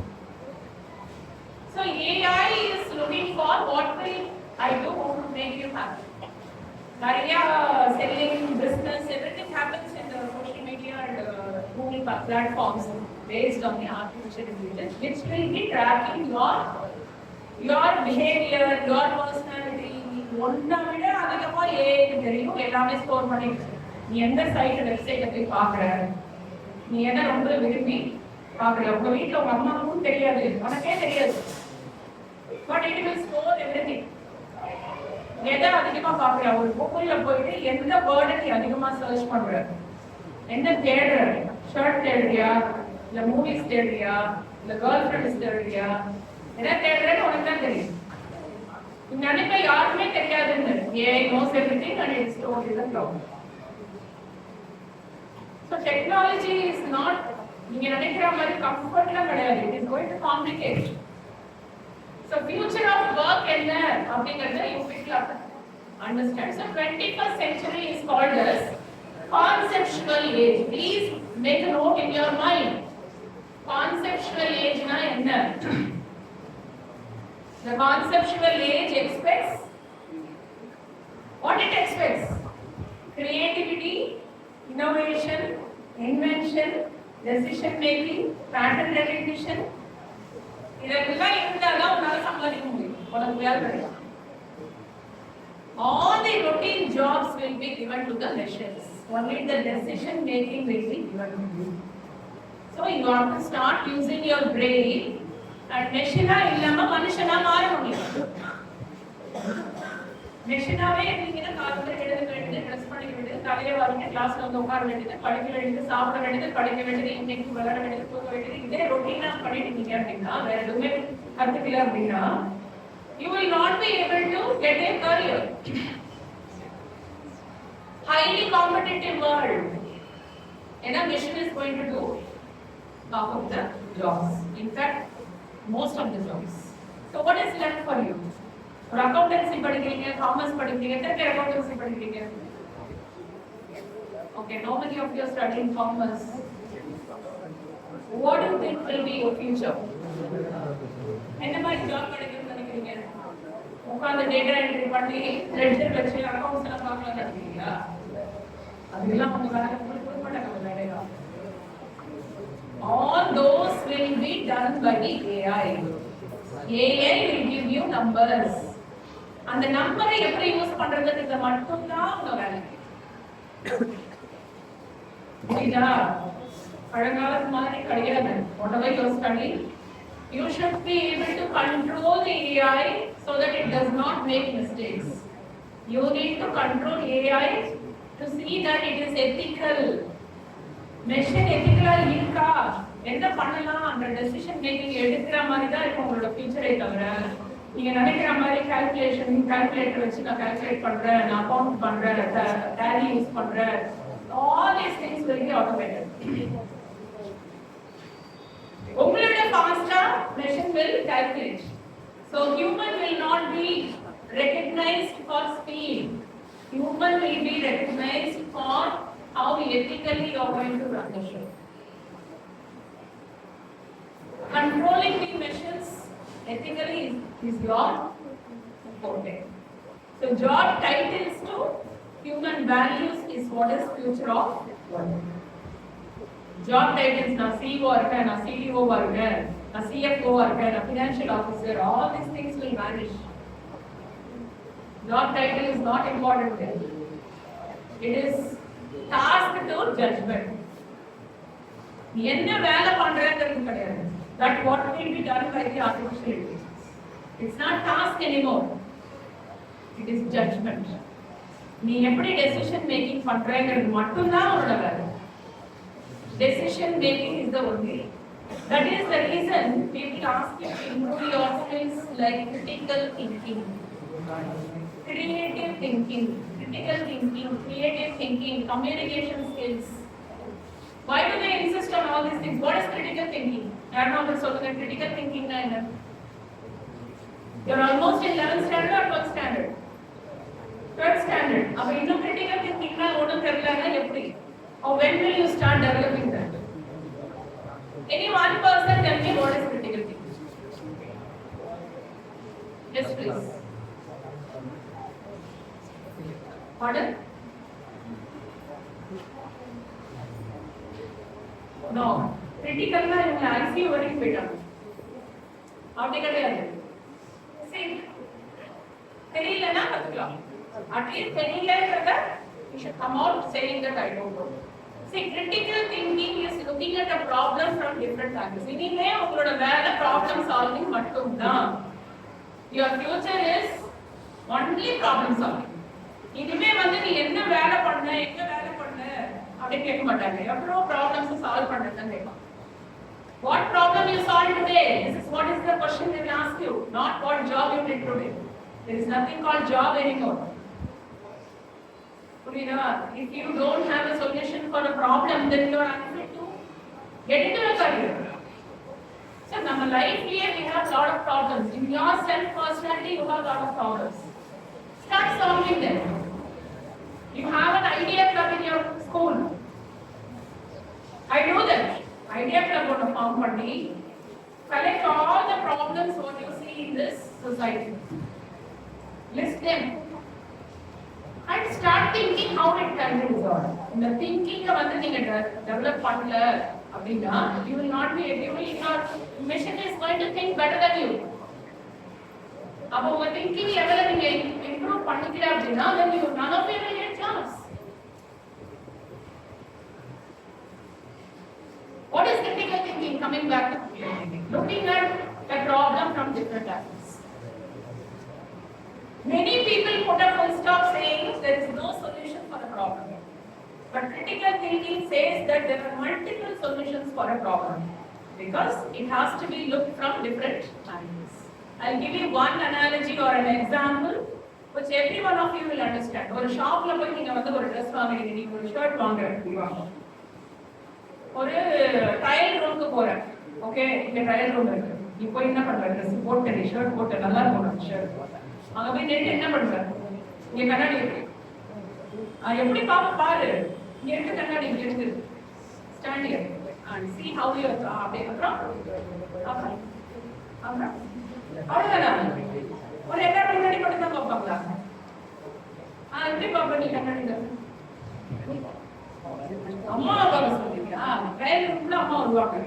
So AI is looking for what will I do to make you happy. Nariya selling, business, everything happens in the social media and Google platforms based on the artificial intelligence, which will be tracking your behavior, your personality. ஒன்றை விட அதிகமா ஏஐக்கு தெரியும், எல்லாமே store பண்ணிட்டு. நீ எந்த side வெப்சைட்ல போய் பாக்குற, நீ என்ன ரொம்ப விரும்பி பாக்குற, உங்க வீட்டுல உங்க அம்மாவுக்கும் தெரியாது, உனக்கே தெரியாது. But it will store everything. எதை அதிகமா பாக்குற, ஒரு கூகுள்ல போயிட்டு எந்த வேர்டை நீ அதிகமா சர்ச் பண்ற, என்ன தேடுற, ஷர்ட் தேடுறியா, இல்ல மூவிஸ் தேடுறியா, இல்ல கேர்ள் ஃப்ரெண்ட்ஸ் தேடுறியா, என்ன தேடுறேன்னு உனக்கு தான் தெரியும். நினைப்ப யாருமே தெரியாதுன்னு. AI knows everything and it stores in the cloud. So technology is not நீங்க நினைக்கிற மாதிரி கம்ஃபர்ட்லாம் கிடையாது. It is going to complicate. So future of work என்ன அப்படிங்கறத you people have to understand. So 21st century is called as conceptual age. Please make a note in your mind. Conceptual age na enna? The conceptual age expects what it expects: creativity, innovation, invention, decision making, pattern recognition. இதெல்லாம் இருந்தாதான் உன்னால சம்பாதிக்க முடியும், உனக்கு வேலை கிடைக்கும். All the routine jobs will be given to the machines. Only the decision making will be given to you. So you have to start using your brain. And மெஷினா இல்லாம மனுஷனா மாற முடியும். மெஷினாவே இருந்தீங்கன்னா காலையில எழுத வேண்டியது, ட்ரெஸ் பண்ணிக்க வேண்டியது, தலையில வரீங்க, கிளாஸ்ல வந்து உட்கார வேண்டியது, படிக்க வேண்டியது, சாப்பிட வேண்டியது, படிக்க வேண்டியது, இன்னைக்கு விளையாட வேண்டியது, தூங்க வேண்டியது, இதே ரொட்டீனா பண்ணிட்டீங்க அப்படின்னா, வேற எதுவுமே கத்துக்கல அப்படின்னா, you will not be able to get a career. Highly competitive world. And a machine is going to do half of the jobs. In fact, most of the jobs. So what is left for you? For accountancy படிக்கிறீங்க, commerce படிக்கிறீங்க, எத்தனை accountancy படிக்கிறீங்க? Okay, how many of you are studying commerce? What do you think will be your future? என்ன மாதிரி job கிடைக்கும்னு நினைக்கிறீங்க? உட்கார்ந்து data entry பண்ணி லெட்ஜர் வச்சு அக்கவுண்ட்ஸ் எல்லாம் பார்க்கலாம் நினைக்கிறீங்களா? அதெல்லாம் உங்க வேலை உங்களுக்கு கொடுக்க மாட்டாங்க வேலையா? All those will be done by the AI. AI will give you numbers. அந்த நம்பரை எப்படி யூஸ் பண்றதுன்றது மட்டும் தான் உங்க வேலை. புரியுதா? பழங்காலத்து மாதிரி கிடையாது. Whatever you study, you should be able to control the AI so that it does not make mistakes. You need to control AI to see that it is ethical. Machine எத்திக்கலா இருக்கா, என்ன பண்ணலாம், அந்த டெசிஷன் மேக்கிங் எடுக்கிற மாதிரி தான் இருக்கும் உங்களோட ஃபியூச்சரே தவிர, நீங்க நினைக்கிற மாதிரி கால்குலேட்டர் வச்சு நான் கால்குலேட் பண்றேன், நான் அக்கவுண்ட் பண்றேன், டேலி யூஸ் பண்றேன், all these things will be automated. உங்களோட ஃபாஸ்டா machine will calculate. So human will not be recognized for speed. Human will be recognized for how ethically you are going to run the show. Controlling the machines ethically is your forte. So job titles to human values is what is future of work. Job titles na CEO irken, na CDO irken, na CFO irken, na financial officer, all these things will vanish. Job title is not important there. It is task to judgment. என்ன வேலை பண்றதுன்றது கிடையாது. That what will be done by the artificial intelligence. It's not task anymore. It is judgment. நீ எப்படி decision making பண்றேங்கிறது மட்டும் தான் உன்னோட வேலை. Decision making is the only That is the reason we will ask you to improve your skills like critical thinking, creative thinking, creative thinking, communication skills. Why do they insist on all these things? What is critical thinking? Critical thinking. You're almost in 11th standard or 12th standard? 12th standard. Now, critical thinking, or when will you start developing that? Any one person tell me what is critical thinking? Yes, please. Pardon? No. Critical na yung ICU வரைக்கும் போயிட்டாங்க. அப்படி கிடையாது. See, தெரியலனா கத்துக்கலாம். At least தெரியலன்றத you should come out saying that I don't know. See, critical thinking is looking at a problem from different angles. இனிமே உங்களோட வேலை problem solving மட்டும்தான். Your future is only problem solving. இனிமே நீ என்ன வேலை பண்ண எங்க வேலை பண்ண அப்படி கேட்க மாட்டாங்க. எவ்வளவு ப்ராப்ளம்ஸ் சால்வ் பண்ணதான் கேட்பாங்க. What problem you solved today? This is what is the question they will ask you, not what job you did today. There is nothing called job anymore. If you don't have a solution for a problem, then you are unfit to get into a career. So in our life here we have a lot of problems. In yourself personally you have a lot of problems. Start solving them. You have an idea club in your school. I do that. Idea club on a form party. Collect all the problems what you see in this society. List them. And start thinking how it can be resolved. In the thinking develop you will not be able, your mission is going to think better than you. About thinking level improve then you none of you will get chance. What is critical thinking? Coming back to looking at a problem from different angles. Many people put a full stop saying there is no solution for a problem. But critical thinking says that there are multiple solutions for a problem because it has to be looked from different angles. I'll give you one analogy or an example which every one of you will understand. Or a shop la poi neenga vandu or dress vaangireenga, neenga or shirt vaangireenga. ஒரு trial ரூமுக்கு போறேன். Okay, இங்க trial room இருக்கு. நீ போய் என்ன பண்ற? Dress போட்டு நீ ஷர்ட் போட்டு நல்லா இருக்கும் ஷர்ட். அங்க போய் நின்னு என்ன பண்ற? இங்க கண்ணாடி இருக்கு. எப்படி பாரு. இங்க இருக்கு கண்ணாடி, இங்க இருக்கு. Stand here and see how you are. அப்படியே அப்புறம் அவ்வளவுதானா? ஒரு எல்லாரும் முன்னாடி மட்டும் தான் பார்ப்பாங்களா? எப்படி பாப்பா நீ கண்ணாடியில? அம்மா பார்க்க சொல்றீங்களா? ட்ரையல் ரூம்ல அம்மா வருவாங்க.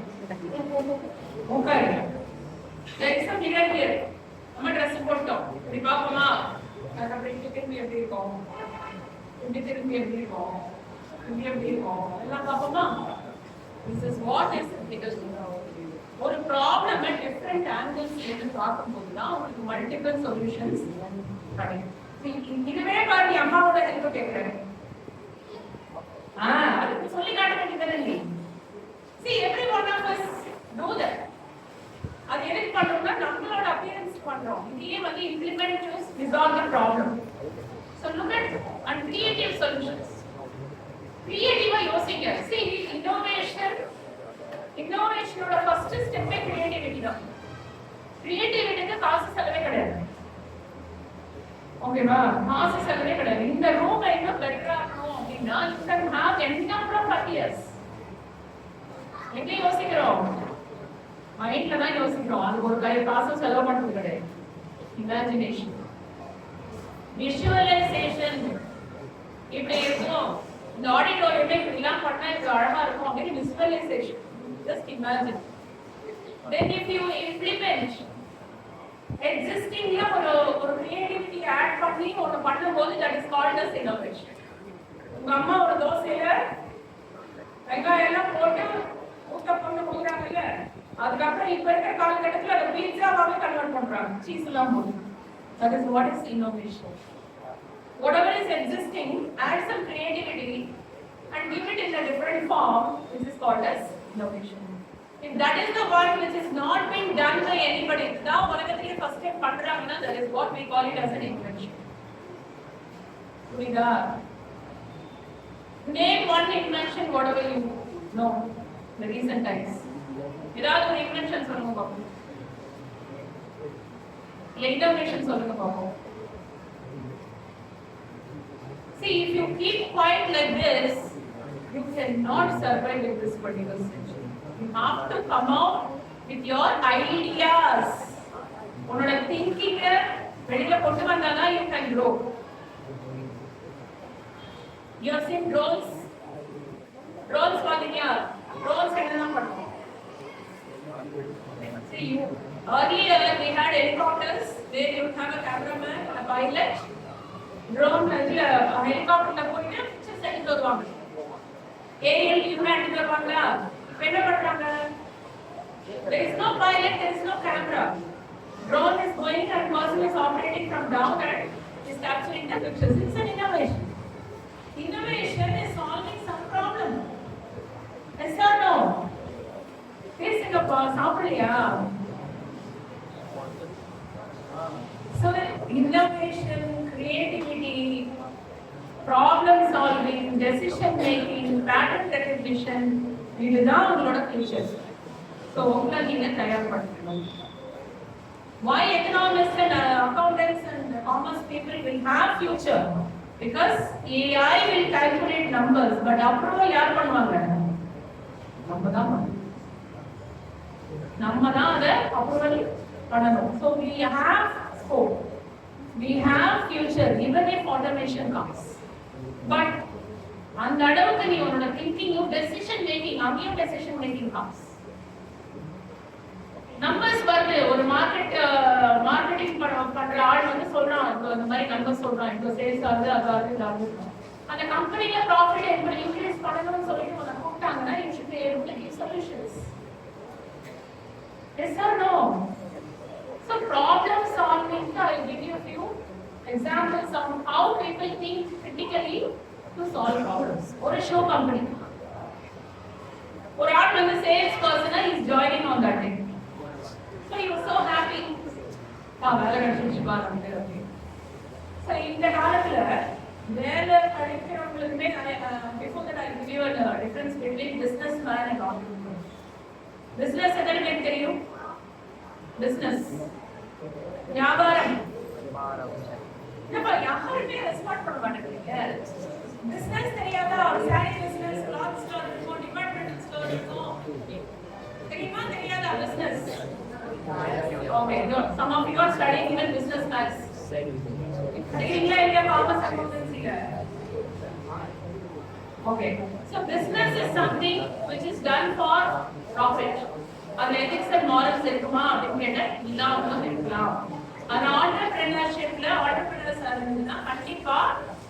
உட்காருங்க. எக்ஸாம் நிகழ்வு நம்ம ட்ரெஸ் போட்டோம். இப்படி பாப்போமா? அதுக்கப்புறம் இங்க திரும்பி எப்படி இருக்கும்? இப்படி திரும்பி எப்படி இருக்கும்? இப்படி எப்படி இருக்கும்? எல்லாம் பாப்போமா? This is what is because ஒரு ப்ராப்ளம் டிஃபரண்ட் ஆங்கிள்ஸ் இருந்து பார்க்கும்போது தான் உங்களுக்கு மல்டிபிள் சொல்யூஷன்ஸ் கிடைக்கும். இதுவே பாருங்க, அம்மாவோட ஹெல்ப் கேட்குறேன். அதுக்கு சொல்லி காட்ட வேண்டியது. See, every one of us do that. அது எதுக்கு பண்றோம்னா நம்மளோட அப்பியரன்ஸ் பண்றோம். இதையே implement to resolve the problem. So look at and creative solutions. Creative யோசிங்க. See, innovationோட first step creativity தான். Creativityக்கு காசு செலவே கிடையாது. ஓகேவா? காசு செலவே கிடையாது. இந்த ரூமை இன்னும் பெட்டரா ஆக்கணும் அப்படின்னா you can have any number of ideas. எங்க யோசிக்கிறோம்? மைண்ட்ல தான் யோசிக்கிறோம். அது ஒரு காசு செலவு பண்றது கிடையாது. Imagination, visualisation. இப்படி இருக்கும், இந்த ஆடிட்டோரியமே இப்படிலாம் பண்ணா இது அழகா இருக்கும் அப்படின்னு visualisation. Just imagine. Then if you implement existing ஒரு creativity add பண்ணி ஒன்னு பண்ணும்போது that is called as innovation. உங்க அம்மா ஒரு தோசையில வெங்காயம் எல்லாம் போட்டு ஊத்தப்பட்டு கொடுக்குறாங்கல்ல, அதுக்கப்புறம் இப்ப இருக்கிற காலகட்டத்தில் அதை பீட்சாவாவே கன்வெர்ட் பண்றாங்க, சீஸ் எல்லாம் போட்டு. That is what is innovation. Whatever is existing, add some creativity and give it in a different form, which is called as innovation. If that is the one which is not being done by anybody, now உலகத்திலே first time பண்றாங்கன்னா that is what we call it as an invention. புரியுதா? Name one invention whatever you know the recent times. ஏதாவது ஒரு invention சொல்லுங்க பாப்போம். Innovation சொல்லுங்க பாப்போம். See, if you keep quiet like this, you cannot survive in this particular century. You have to come out with your ideas. உன்னோட thinking வெளியில கொண்டு வந்தாதான் you can grow. You have seen drones? Drones பாத்தீங்களா? Drones என்னதான் பண்ணும்? See, earlier we had helicopters where you have a cameraman, a pilot. Drone helicopter போயிட்டு pictures எடுத்து வருவாங்க. ஏரியல் வியூ எடுத்து வருவாங்க. என்ன பண்றாங்க? There is no pilot, there is no camera. Drone is going and person is operating from down and is capturing the pictures. It's an innovation. Innovation is solving some problem. Yes or no? பேசுங்கப்பா, சாப்பிடலையா? So innovation, creativity, problem solving, decision making, pattern recognition, இதுதான் உங்களோட future. So உங்களை நீங்க தயார்படுத்தணும். Why economists and accountants and commerce people will have future? Because AI will calculate numbers, but approval யார் பண்ணுவாங்க? நம்ம தான் அதை approval பண்ணணும். So we have scope. We have future even if automation comes. But அந்த அளவுக்கு நீ உன்னோட thinking, decision making, அங்கேயும் decision making comes. நம்பர்ஸ் வருது. ஒரு மார்க்கெட்டிங் பண்ற ஆள் வந்து சொல்றான், இந்த மாதிரி நம்பர் சொல்றான், இந்த சேல்ஸ் ஆகுது, அது ஆகுது. அந்த கம்பெனில ப்ராஃபிட் எப்படி இன்க்ரீஸ் பண்ணணும்னு சொல்லிட்டு உங்களை கூப்பிட்டாங்கன்னா you should be able to give solutions. Yes or no? So problem solving, I will give you a few examples on how people think critically to solve problems. ஒரு ஷோ கம்பெனி, ஒரு ஆள் வந்து sales பர்சனா is joining on that day. So he was so happy. வேலை கிடைச்சிருச்சுப்பா நமக்கு. So இந்த காலத்துல வேலை கிடைக்கிறவங்களுக்குமே before that I will give you a difference between businessman and entrepreneur. Business எத்தனை பேருக்கு தெரியும்? Business வியாபாரம். என்னப்பா யாருமே ரெஸ்பாண்ட் பண்ண மாட்டேங்கிறீங்க? பிசினஸ் தெரியாதா? சாரி பிசினஸ், கிளாத் ஸ்டோர் இருக்கும், டிபார்ட்மெண்டல் ஸ்டோர் இருக்கும். தெரியுமா தெரியாதா business? Okay, good. Some of you are studying even business maths. படிக்கிறீங்களா இல்லையா commerce அக்கவுண்டன்சில? Okay. So business is something which is done for profit. அது ethics and morals இருக்குமா அப்படின்னு கேட்டா இல்லாம இருக்கலாம். ஆனா entrepreneurshipல entrepreneurs இருந்ததுன்னா கண்டிப்பா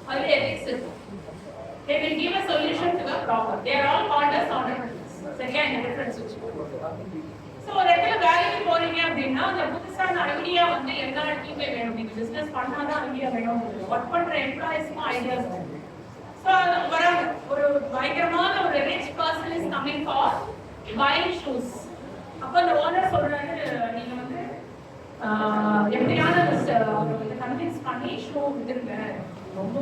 அதுல ethics இருக்கும். They will give a solution to the problem. They are all called as entrepreneurs. சரியா? இந்த டிஃபரன்ஸ் வச்சுக்கோங்க. So ஒரு இடத்துல வேலைக்கு போறீங்க அப்படின்னா அந்த புதுசான ஐடியா வந்து எல்லா இடத்துலயுமே வேணும். நீங்க பிசினஸ் பண்ணாதான் ஐடியா வேணும். ஒர்க் பண்ற எம்ப்ளாயிஸ்க்கும் ஐடியாஸ் வேணும். ஸோ வராங்க, ஒரு பயங்கரமான ஒரு rich person is coming for buying shoes. அப்போ அந்த ஓனர் சொல்றாரு, நீங்க வந்து எப்படியாவது அவருக்கு கன்வின்ஸ் பண்ணி ஷூ வித்துருங்க, ரொம்ப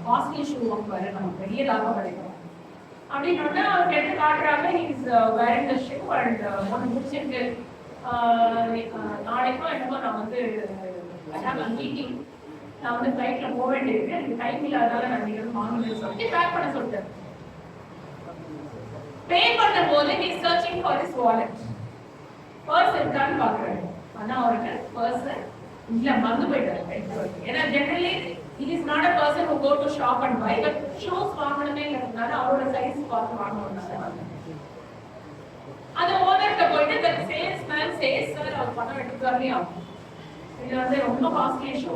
காஸ்ட்லி ஷூ வாங்குவாரு, நமக்கு பெரிய லாபம் கிடைக்கும் அப்படின்னு அவருக்கு எடுத்து காட்டுறாங்க. Is wearing the shoe and ஒன்று முடிச்சிருக்கு, நாளைக்கும் என்னமோ நான் வந்து மீட்டிங், நான் வந்து ஃப்ளைட்ல போக வேண்டியிருக்கு, எனக்கு டைம் இல்லாதனால நான் நீங்கள் வாங்கினேன்னு சொல்லிட்டு பேக் பண்ண சொல்லிட்டேன். பே பண்ணும்போது நீ searching for is wallet, purse இருக்கான்னு பார்க்குறேன். ஆனா அவருக்கு பர்ஸ் இல்ல, மறந்து போயிட்டாரு. ஏன்னா generally he is not a person who go to shop and buy, but shoes வாங்கணுமே இல்லைனால அவரோட சைஸ் பார்த்து வாங்கணும்னால அது ஓனர்கிட்ட போயிட்டு the salesman says, sir அவர் பணம் எடுத்து வரலையா, இது வந்து ரொம்ப காஸ்ட்லி ஷூ,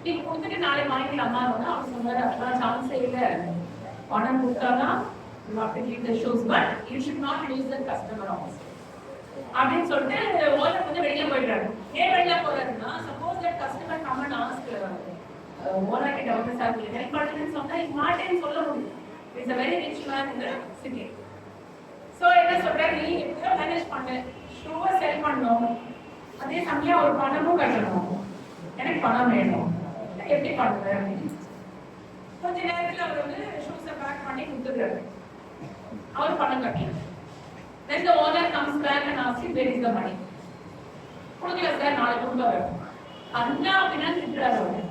நீங்க கொடுத்துட்டு நாளை வாங்கிக்கலாமா? அவர் சொன்னாரு அதெல்லாம் சான்ஸே இல்லை, பணம் கொடுத்தாதான் you have to give the shoes, but you should not lose the customer also அப்படின்னு சொல்லிட்டு ஓனர் வந்து வெளியில போயிடுறாரு. ஏன் வெளியில போறாருன்னா, suppose that customer come and ask owner கிட்ட வந்து சார் ஹெல்ப் பண்ணுன்னு சொன்னா மாட்டேன்னு சொல்ல முடியும். It's a very rich man in the city. So என்ன சொல்றேன், நீ எப்படியோ மேனேஜ் பண்ணு, ஷூவை செல் பண்ணணும், அதே சமயம் ஒரு பணமும் கட்டணும், எனக்கு பணம் வேணும், எப்படி பண்ணுவேன் அப்படின்னு. கொஞ்ச நேரத்தில் அவர் வந்து ஷூஸை பேக் பண்ணி கொடுத்துருக்காரு, அவர் பணம் கட்டணும். Then the owner comes back and asks him, where is the money? கொடுக்கல சார், நாளைக்கு கொடுப்பாரு. அண்ணா அப்படின்னா திட்டுறாரு அவரு,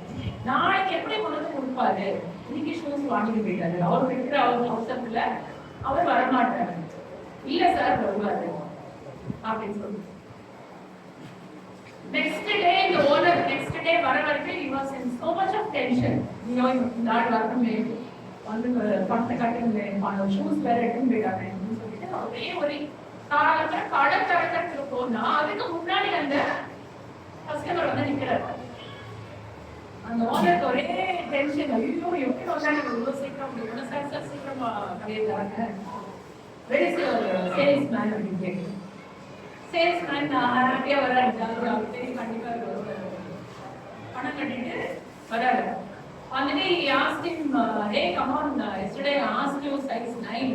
நாளைக்கு எப்படி கொண்டு கொடுப்பாரு, இன்னைக்கு ஷூஸ் வாங்கிட்டு போயிட்டாரு, அவர் விட்டுற அவர் அவசரத்துல அவர் வரமாட்டாரு. இல்ல சார் வருவாரு அப்படின்னு சொல்லி நெக்ஸ்ட் டே இந்த ஓனர் நெக்ஸ்ட் டே வர வரைக்கும் he was in so much of tension. ஐயோ இந்த ஆள் வரணுமே, வந்து பணத்தை கட்டுங்க, ஷூஸ் வேற எடுத்துன்னு போயிட்டாங்க அப்படின்னு சொல்லிட்டு ஒரே ஒரு கடை திறக்கிறதுக்கு போனா அதுக்கு முன்னாடி அந்த கஸ்டமர் வந்து நிக்கிறாரு. அந்த ஓனருக்கு ஒரே டென்ஷன், ஐயோ எப்படி வந்தாங்க இவ்வளவு சீக்கிரம், சார் சார் சீக்கிரமா கடையிறாங்க, where is your salesman அப்படின்னு கேட்குறேன். சேல்ஸ்மேன் ஹாப்பியா வராரு, ஜாலியா சரி கண்டிப்பா வருவாரு, பணம் கட்டிட்டு வராரு. வந்துட்டு he asked him, hey come on, yesterday I asked you size 9,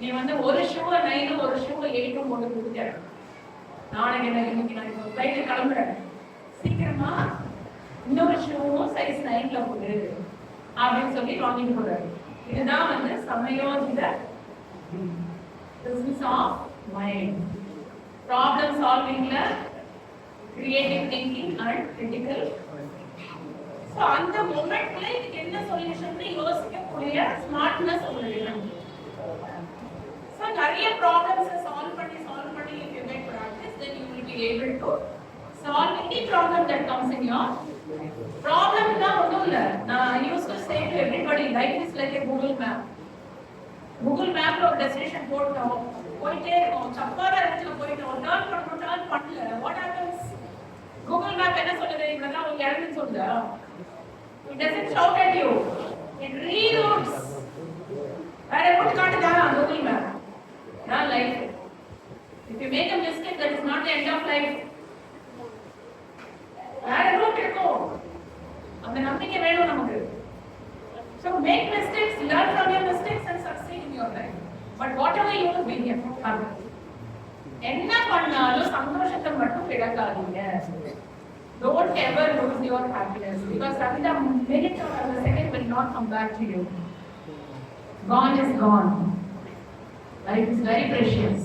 நீ வந்து ஒரு ஷூவை 9 ஒரு ஷூவை 8 போட்டு கொடுத்துட்டேன், நாளைக்கு என்ன இன்னைக்கு நான் இப்போ ஃப்ளைட்டு கிளம்புறேன், சீக்கிரமா இன்னொரு ஷூவும் சைஸ் 9ல போடு அப்படின்னு சொல்லி வாங்கிட்டு போறாரு. இதுதான் வந்து சமயோஜித business of mind. Problem solving, creative thinking and critical. So அந்த மொமெண்ட்ல இதுக்கு என்ன சொல்யூஷன் யோசிக்கக்கூடிய ஸ்மார்ட்னஸ் உங்களுக்கு வேணும். So நிறைய ப்ராப்ளம்ஸ் சால்வ் பண்ணி if you get practice, then you will be able to solve any problem that comes in your problem. Na ஒண்ணும் இல்ல, நான் used to say to everybody, life is like a Google map. Google mapல ஒரு destination போட்டோம், போயிட்டே இருக்கோம், சப்பாரா இடத்துல போயிட்டோம், turn பண்ணல, what happens? Google map என்ன சொல்லுது, இவ்வளவுதான் உங்களுக்கு இடம்னு சொல்லுதா? It doesn't shout at you, it reroutes. வேற எப்படி காட்டுதா Google map? Not life. If you make a mistake, that is not the end of life. வேற ரூட் இருக்கும், அந்த நம்பிக்கை வேணும் நமக்கு. So make mistakes, learn from your mistakes and succeed in your life. But whatever you will be here, என்ன பண்ணாலும் சந்தோஷத்தை மட்டும் இழக்காதீங்க. Don't ever lose your happiness, because the minute or the second will not come back to you. Gone is gone. Life is very precious.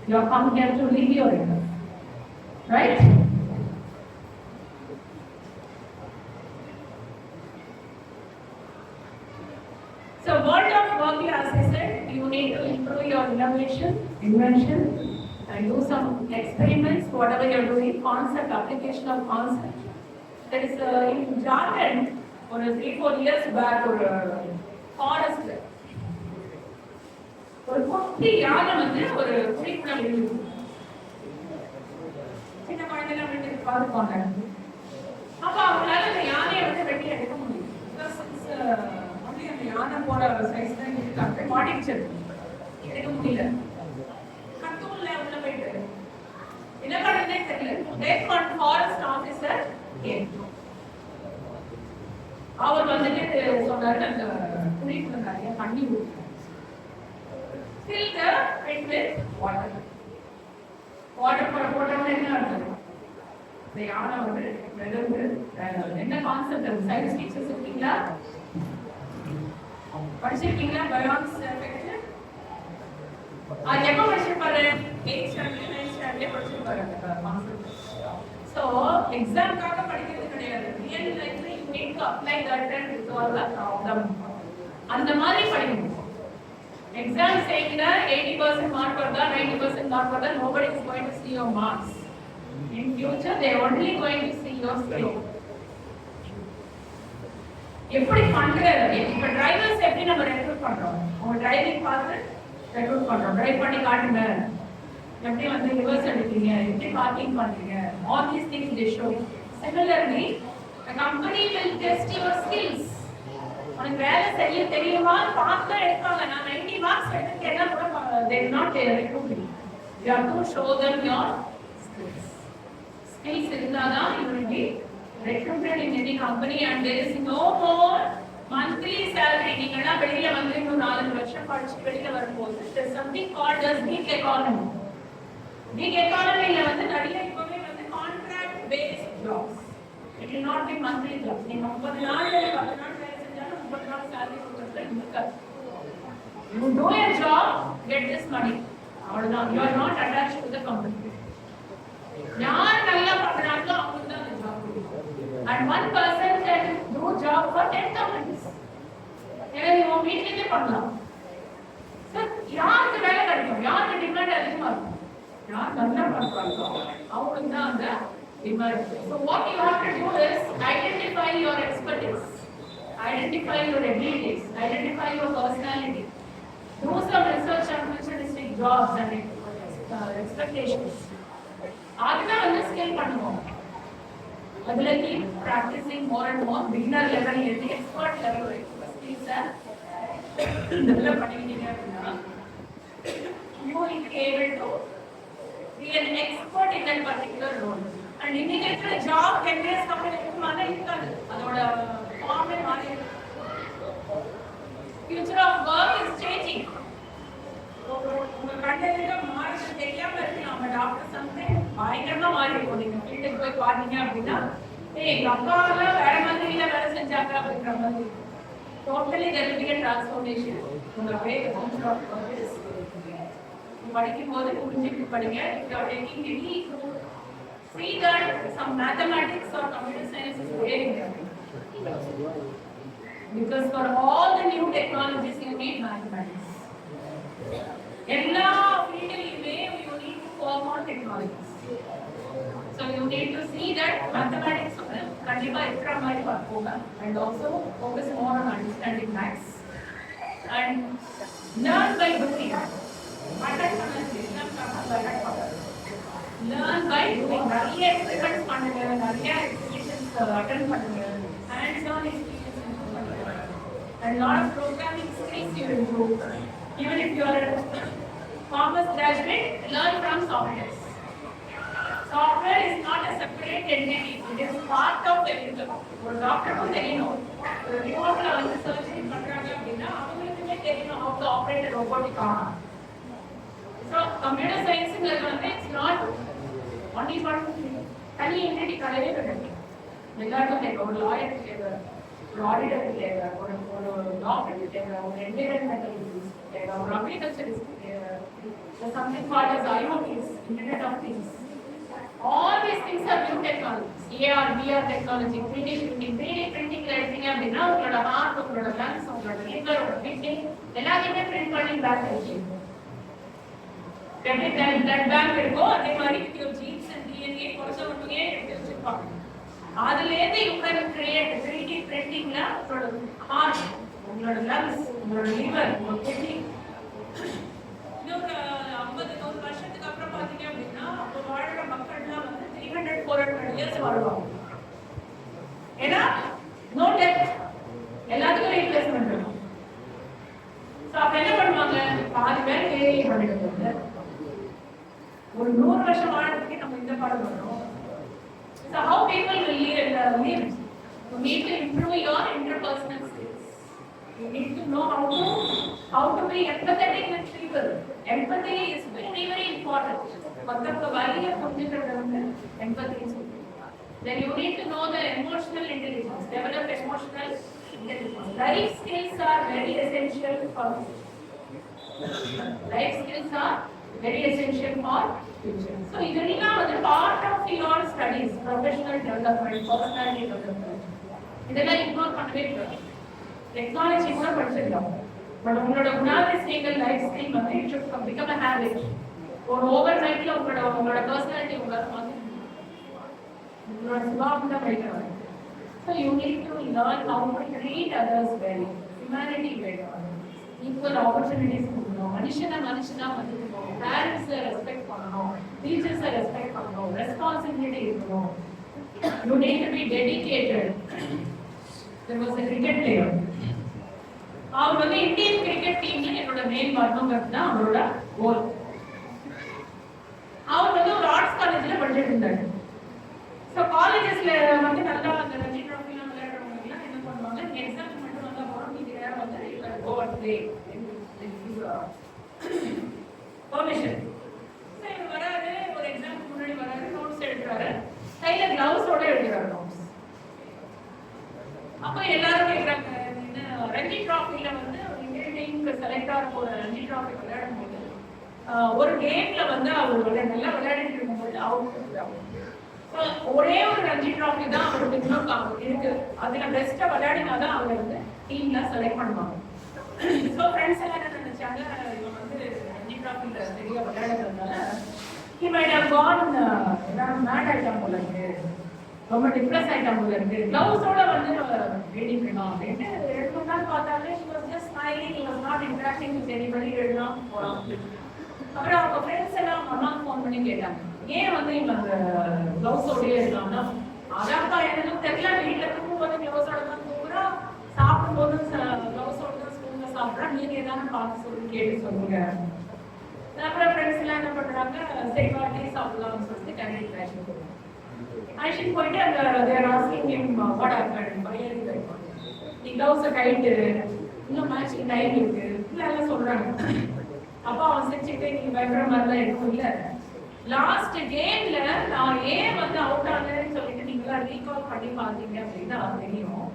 You have come here to live your life, right? So world of work, as I said, you need to improve your invention, and do some experiments, whatever you are doing, concept, application of concept. That is in Jharkhand, or 3-4 years back, or forest. ஒரு குட்டி யானை வந்து ஒரு குழிக்குள்ள விழுந்து, சின்ன குழந்தைலாம் விழுந்து பார்த்துக்கோங்க. அப்ப அவங்களால அந்த யானையை வந்து வெட்டி எடுக்க முடியும். அந்த யானை போற சைஸ் தான் இருக்கு, மாட்டிக்கிச்சு, எடுக்க முடியல. கத்தூர்ல உள்ள போயிட்டு என்ன பண்ணுறதுனே தெரியல. ஃபாரஸ்ட் ஆஃபீஸர் அவர் வந்துட்டு சொன்னாரு, அந்த குழிக்குள்ள நிறைய தண்ணி ஊற்றி fill the pit with water. Water போட்டோம்னா என்ன அர்த்தம்? இந்த யானை வந்து வெறுந்து என்ன கான்செப்ட் சயின்ஸ் டீச்சர்ஸ் இருக்கீங்களா? படிச்சிருக்கீங்களா? பயான்ஸ் அது எப்போ படிச்சிருப்பாரு? 8th standard 9th standard படிச்சிருப்பாரு அந்த கான்செப்ட். ஸோ எக்ஸாம்காக படிக்கிறது கிடையாது, ரியல் லைஃப்ல you need to apply that and resolve the problem. அந்த மாதிரி படிக்கணும். Exam saying that 80% mark varda, 90% mark varda, nobody is going to see your marks. In future, they are only going to see your skill. எப்படி பண்றது? இப்ப drivers எப்படி நம்ம recruit பண்றோம்? அவங்க டிரைவிங் பார்த்து ரெக்ரூட் பண்றோம். டிரைவ் பண்ணி காட்டுங்க, எப்படி வந்து ரிவர்ஸ் எடுக்கிறீங்க, எப்படி பார்க்கிங் பண்றீங்க, all these things they show. Similarly, the company will test your skills. உனக்கு வேலை செய்ய தெரியுமா பார்த்து எடுப்பாங்க. நான் 90 மார்க்ஸ் எடுத்துட்டேன்னா கூட they will not recruit me. You have to show them your skills. Skills இருந்தாதான் you will be recruited in any company, and there is no more monthly salary நீங்கன்னா வெளியில வந்து இன்னும் 4 வருஷம் படிச்சு வெளியில வரும்போது there's something called as gig economy. Gig economy ல வந்து நிறைய இப்பவே வந்து contract based jobs. It will not be monthly jobs. நீங்க 30 நாள் 10 நாள் வேலை செஞ்சாலும் 30 நாள் salary கொடுக்கறது இருக்காது. You do your job, get this money. அவ்வளவுதான். You are not attached to the company. யார் நல்லா பண்றாங்களோ அவங்களுக்கு தான் அந்த ஜாப் கொடுக்கும். And one person can do job for 10 companies. ஏன்னா நீங்க வீட்லயே பண்ணலாம். So யாருக்கு வேலை கிடைக்கும்? யாருக்கு டிமாண்ட் அதிகமா இருக்கும்? யார் நல்லா பண்றாங்களோ அவங்களுக்கு தான் அந்த demand. So what you have to do is identify your expertise, identify your abilities, identify your personality. Do some research on futuristic jobs and expectations. அதுதான் வந்து ஸ்கில் பண்ணுவோம். அதுல keep practicing more and more. Beginner level இருந்து expert level வரைக்கும் skills develop பண்ணிட்டீங்க அப்படின்னா you will be able to be an expert in that particular role. And இன்னைக்கு இருக்கிற job 10 years கம்பெனி இருக்குமானா இருக்காது. அதோட ஃபார்மே மாறி இருக்கு. Future of work is changing. உங்க கண்ணுல மாறிச்சு தெரியாம இருக்கு. நம்ம டாக்டர் சம்திங் பயங்கரமா மாறி இருக்கும். நீங்க ஃபீல்டுக்கு போய் பாத்தீங்க அப்படின்னா எங்க அப்பா எல்லாம் வேற மாதிரில வேலை செஞ்சாங்க அப்படிங்கிற மாதிரி totally there will be a transformation. உங்க பேர் படிக்கும் போது புரிஞ்சுட்டு படிங்க. If you are taking any see that some mathematics or computer science is very important. Because for all the new technologies you need mathematics. எல்லா ஃபீல்ட்லயுமே you need to work on technologies. So you need to see that mathematics கண்டிப்பா extra மாதிரி பார்ப்போங்க. And also focus more on understanding maths and learn by doing. Attend பண்ணது எல்லாம் பண்ணாத learn by doing. நிறைய experiments பண்ணுங்க, நிறைய exhibitions attend பண்ணுங்க, hands-on experience பண்ணுங்க. And lot of programming skills you improve. Even if you are a commerce graduate, learn from software. Software is not a separate entity. It is part of everything. ஒரு டாக்டருக்கு தெரியணும், ஒரு ரிமோட்ல வந்து surgery பண்றாங்க அப்படின்னா அவங்களுக்குமே தெரியணும் how to operate a robotic arm. So computer science வந்து it's not only one தனி entity கிடையவே கிடையாது. எல்லாருக்கும் தேவை. ஒரு லாயருக்கு தேவை, ஒரு ஆடிட்டருக்கு தேவை, ஒரு டாக்டருக்கு தேவை, ஒரு என்விரான்மெண்டல் தேவை, ஒரு அக்ரிகல்ச்சரிஸ்ட் தேவை. There's something called as IoTs, Internet of Things. All these things are new technologies. AR, VR technology, 3D printing எடுத்தீங்க அப்படின்னா உங்களோட ஹார்ட், உங்களோட லங்ஸ், உங்களோட லிவர், உங்களோட கிட்னி எல்லாத்தையுமே பிரிண்ட் பண்ணி பேக் வச்சிருக்கீங்க. எப்படி பிளட் பேங்க் இருக்கோ அதே மாதிரி your genes and DNA கொடுத்தவங்களே எடுத்து வச்சிருப்பாங்க. அதுல இருந்து you can create 3D printingல உங்களோட ஹார்ட், உங்களோட லங்ஸ், உங்களோட லிவர், உங்களோட கிட்னி இன்னொரு 50-100 வருஷத்துக்கு அப்புறம் பாத்தீங்க அப்படின்னா அப்போ வாழ்ற மக்கள்லாம் வந்து 300-400 years வாழ்வாங்க. ஏன்னா நோ டெத், எல்லாத்துக்கும் ரீப்ளேஸ்மெண்ட் இருக்கும். ஸோ அப்ப என்ன பண்ணுவாங்க, பாதி பேர் ஏஐ பண்ணிடுவாங்க. ஒரு 100 வருஷம் வாழ்றதுக்கு நம்ம இந்த பாடம் பண்றோம். So how people will live? You need to improve your interpersonal skills. You need to know how to be empathetic with people. Empathy is very, very important. மத்தவங்க வலியை புரிஞ்சுக்கிறது வந்து empathy is important. Then you need to know the emotional intelligence, develop emotional intelligence. Life skills are very essential for future. So இதெல்லாம் வந்து part of your studies, professional development, personality development. இதெல்லாம் ignore பண்ணவே கூடாது. Technology கூட படிச்சிருக்கலாம், but உங்களோட குணாதிசயங்கள் life skill வந்து it should become a habit. ஒரு ஓவர் நைட்ல உங்களோட பர்சனாலிட்டி உங்களால மாத்தி உங்களோட சுபாவம் தான் படிக்கிறாங்க. So you need to learn how to treat others well, humanity well, equal opportunities கொடுக்கணும், மனுஷனா மதிக்கணும், பேரண்ட்ஸை ரெஸ்பெக்ட் பண்ணணும், டீச்சர்ஸை ரெஸ்பெக்ட் பண்ணணும், ரெஸ்பான்சிபிலிட்டி இருக்கணும். You need to be dedicated. There was a cricket player. அவர் வந்து இந்தியன் கிரிக்கெட் டீம்ல என்னோட மெயின் வரணுங்கிறது தான் அவரோட கோல். அவர் வந்து ஒரு ஆர்ட்ஸ் காலேஜ்ல படிச்சுட்டு இருந்தாரு. ஸோ காலேஜஸ்ல வந்து நல்லா அந்த ரஞ்சி ட்ராஃபிலாம் விளையாடுறவங்க எல்லாம் என்ன பண்ணுவாங்க, எக்ஸாம் மட்டும் நல்லா டே பெர்மிஷன். இவர் வராரு, ஒரு எக்ஸாமுக்கு முன்னாடி வராரு, நோட்ஸ் எழுதுறாரு, கையில கிளவுஸோட எழுதுறாரு நோட்ஸ். அப்போ எல்லாரும் கேட்குறாங்க, ரஞ்சி டிராஃபில வந்து இந்தியன் டீமுக்கு செலக்ட் ஆக போற ரஞ்சி டிராஃபி விளையாடும் போது ஒரு கேம்ல வந்து அவர் நல்லா விளையாடிட்டு இருக்கும்போது ஒரே ஒரு ரஞ்சி டிராஃபி தான் அவருக்கு இன்னும் இருக்கு. அதுல பெஸ்டா விளையாடினாதான் அவங்க வந்து டீம்ல செலக்ட் பண்ணுவாங்க. ஸோ ஃப்ரெண்ட்ஸ் எல்லாம் என்ன நினைச்சாங்க, இவங்க வந்து ரஞ்சி டிராஃபில சரியா விளையாடுறதுனால he might have gone mad ஆயிட்டாங்க போல இருக்கு, ரொம்ப டிப்ரெஸ் ஆயிட்டாங்க போல இருக்கு, கிளவுஸோட வந்து ரீடிங் பண்ணோம் அப்படின்ட்டு 2 நாள் பார்த்தாலே she was just smiling, he was not interacting with anybody, எழுதலாம் போலாம். அப்புறம் அவங்க ஃப்ரெண்ட்ஸ் எல்லாம் அவங்க அம்மாவுக்கு ஃபோன் பண்ணி கேட்டாங்க, ஏன் வந்து இவங்க அந்த கிளவுஸோடயே இருக்காங்கன்னா, அதாப்பா எனக்கு தெரியல, வீட்டில் இருக்கும்போது கிளவுஸோட தான் தூங்குறோம், சாப்பிடும்போது கிளவுஸோட தான் ஸ்கூல்ல சாப்பிட்றோம், நீங்க ஏதாவது பார்த்து சொல்லி கேட்டு சொல்லுங்க. அப்புறம் ஃப்ரெண்ட்ஸ் எல்லாம் என்ன பண்றாங்க, சரி வாட்டி சாப்பிடலாம்னு சொல்லிட்டு கேண்டிட் கிளாஷன் போடுறாங்க. ஆக்சுவலி போயிட்டு அந்த they're asking him what happen, பையன் நீ கிளவுஸை கைட்டு இன்னும் மேட்சிங் டைம் இருக்கு எல்லாம் சொல்றாங்க. அப்பா அவன் செஞ்சுட்டு நீங்க பயப்படுற மாதிரிலாம் எதுவும் இல்லை, லாஸ்ட் கேம்ல நான் ஏன் வந்து அவுட் ஆனேன்னு சொல்லிட்டு நீங்களா ரீகால் பண்ணி பார்த்தீங்க அப்படின்னா தெரியும்,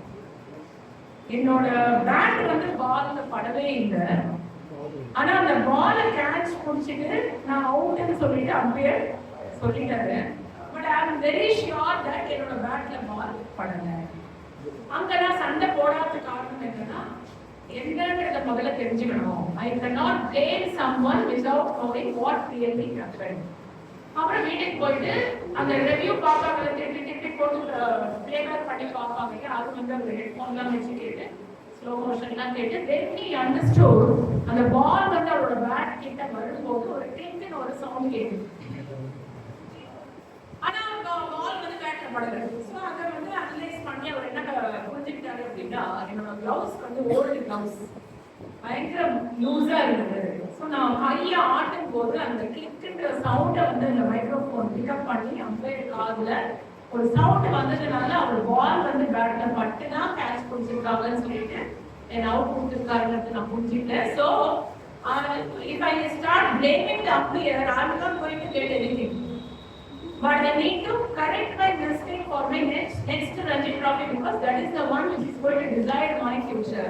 என்னோட பேட் வந்து பால்ல படவே இல்லை, ஆனா அந்த பாலை கேட்ச் முடிச்சுட்டு நான் அவுட்னு சொல்லிட்டு அம்பையர் சொல்லிட்டாரு. But I am very sure that என்னோட பேட்ல பால் படல. அங்க நான் சண்டை போடாத காரணம் என்னன்னா, என்னன்றத முதல்ல தெரிஞ்சுக்கணும். ஐ cannot blame someone without knowing what really happened. அப்புறம் வீட்டுக்கு போயிட்டு அந்த ரிவ்யூ பார்ப்பாங்க, திருப்பி போட்டு பிளேபேக் பண்ணி பார்ப்பாங்க. அது வந்து அந்த ஹெட்ஃபோன்லாம் வச்சு கேட்டு ஸ்லோ மோஷன்லாம் கேட்டு then he understood அந்த பால் வந்து அவரோட பேட் கிட்ட வரும்போது ஒரு கிளிங்க்னு ஒரு சவுண்ட் கேட்குது. ஆனா பால் வந்து பேட்ல படல. ஸோ அதை வந்து அனலைஸ் பண்ணி அவர் என்ன புரிஞ்சுக்கிட்டாரு அப்படின்னா, என்னோட கிளவுஸ் வந்து ஓல்டு கிளவுஸ் பயங்கர லூஸா இருந்தது. ஸோ நான் கையை ஆட்டும் போது அந்த கிளிக்ன்ற சவுண்டை வந்து அந்த மைக்ரோஃபோன் பிக்கப் பண்ணி அம்பையர் காதுல ஒரு சவுண்ட் வந்ததுனால அவர் பால் வந்து பேட்ல பட்டு தான் கேட்ச் பிடிச்சிருக்காங்கன்னு சொல்லிட்டு என் அவுட் கொடுத்துருக்காருன்னு நான் புரிஞ்சுக்கிட்டேன். So if I start blaming the umpire, I am not going to get anything. But I need to correct my mistake for my next Ranji Trophy because that is the one which is going to decide my future.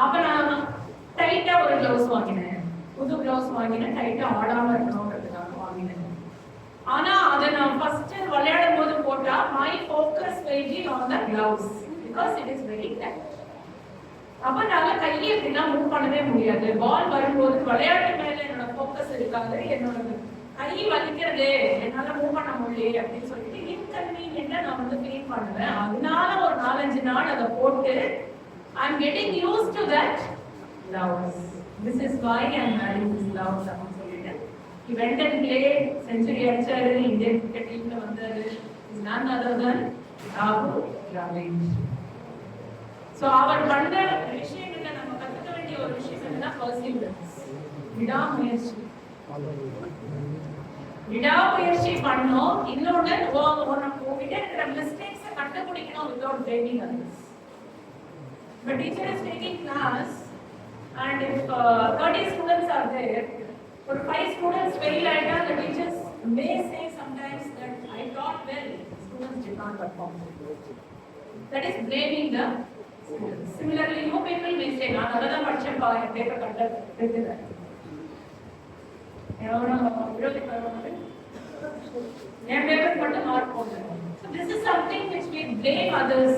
அப்ப நான் டைட்டா ஒரு gloves வாங்கினேன், புது gloves வாங்கினேன், டைட்டா ஆடாம இருக்கணும்ன்றதுக்காக வாங்கினேன். ஆனா அதை நான் ஃபர்ஸ்ட் விளையாடும் போது போட்டா my focus will be on the gloves because it is very tight. அப்ப நான் கையை எப்படின்னா மூவ் பண்ணவே முடியாது. பால் வரும்போது விளையாட்டு மேல என்னோட ஃபோக்கஸ் இருக்காது, என்னோட கை வலிக்கிறது, என்னால மூவ் பண்ண முடியல அப்படின்னு சொல்லிட்டு இன்கன்வீனியன்ட்டா நான் வந்து ஃபீல் பண்ணுவேன். அதனால ஒரு 4-5 நாள் அதை போட்டு I'm getting used to that gloves. This is why I'm wearing this gloves அப்படின்னு சொல்லிட்டு he went and played, century அடிச்சாரு, இந்தியன் கிரிக்கெட் டீம்ல வந்தாரு. is none other than Rahul Dravid. So அவர் பண்ண விஷயங்கள்ல நம்ம கத்துக்க வேண்டிய ஒரு விஷயம் என்னன்னா perseverance, விடாமுயற்சி. விடாமுயற்சி பண்ணோம். இன்னொன்று உங்ககிட்ட இருக்கிற மிஸ்டேக்ஸை கண்டுபிடிக்கணும் without blaming others. The teacher is taking class and if 30 students are there, for 5 students fail ஆயிட்டா the teachers may say sometimes that I taught well, students did not perform. That is blaming the students. Similarly, you people may say நான் நல்லா தான் படிச்சேன்ப்பா, என் paper கரெக்டா எழுதுறேன். என் paper மட்டும் mark போடுறேன். So this is something which we blame others.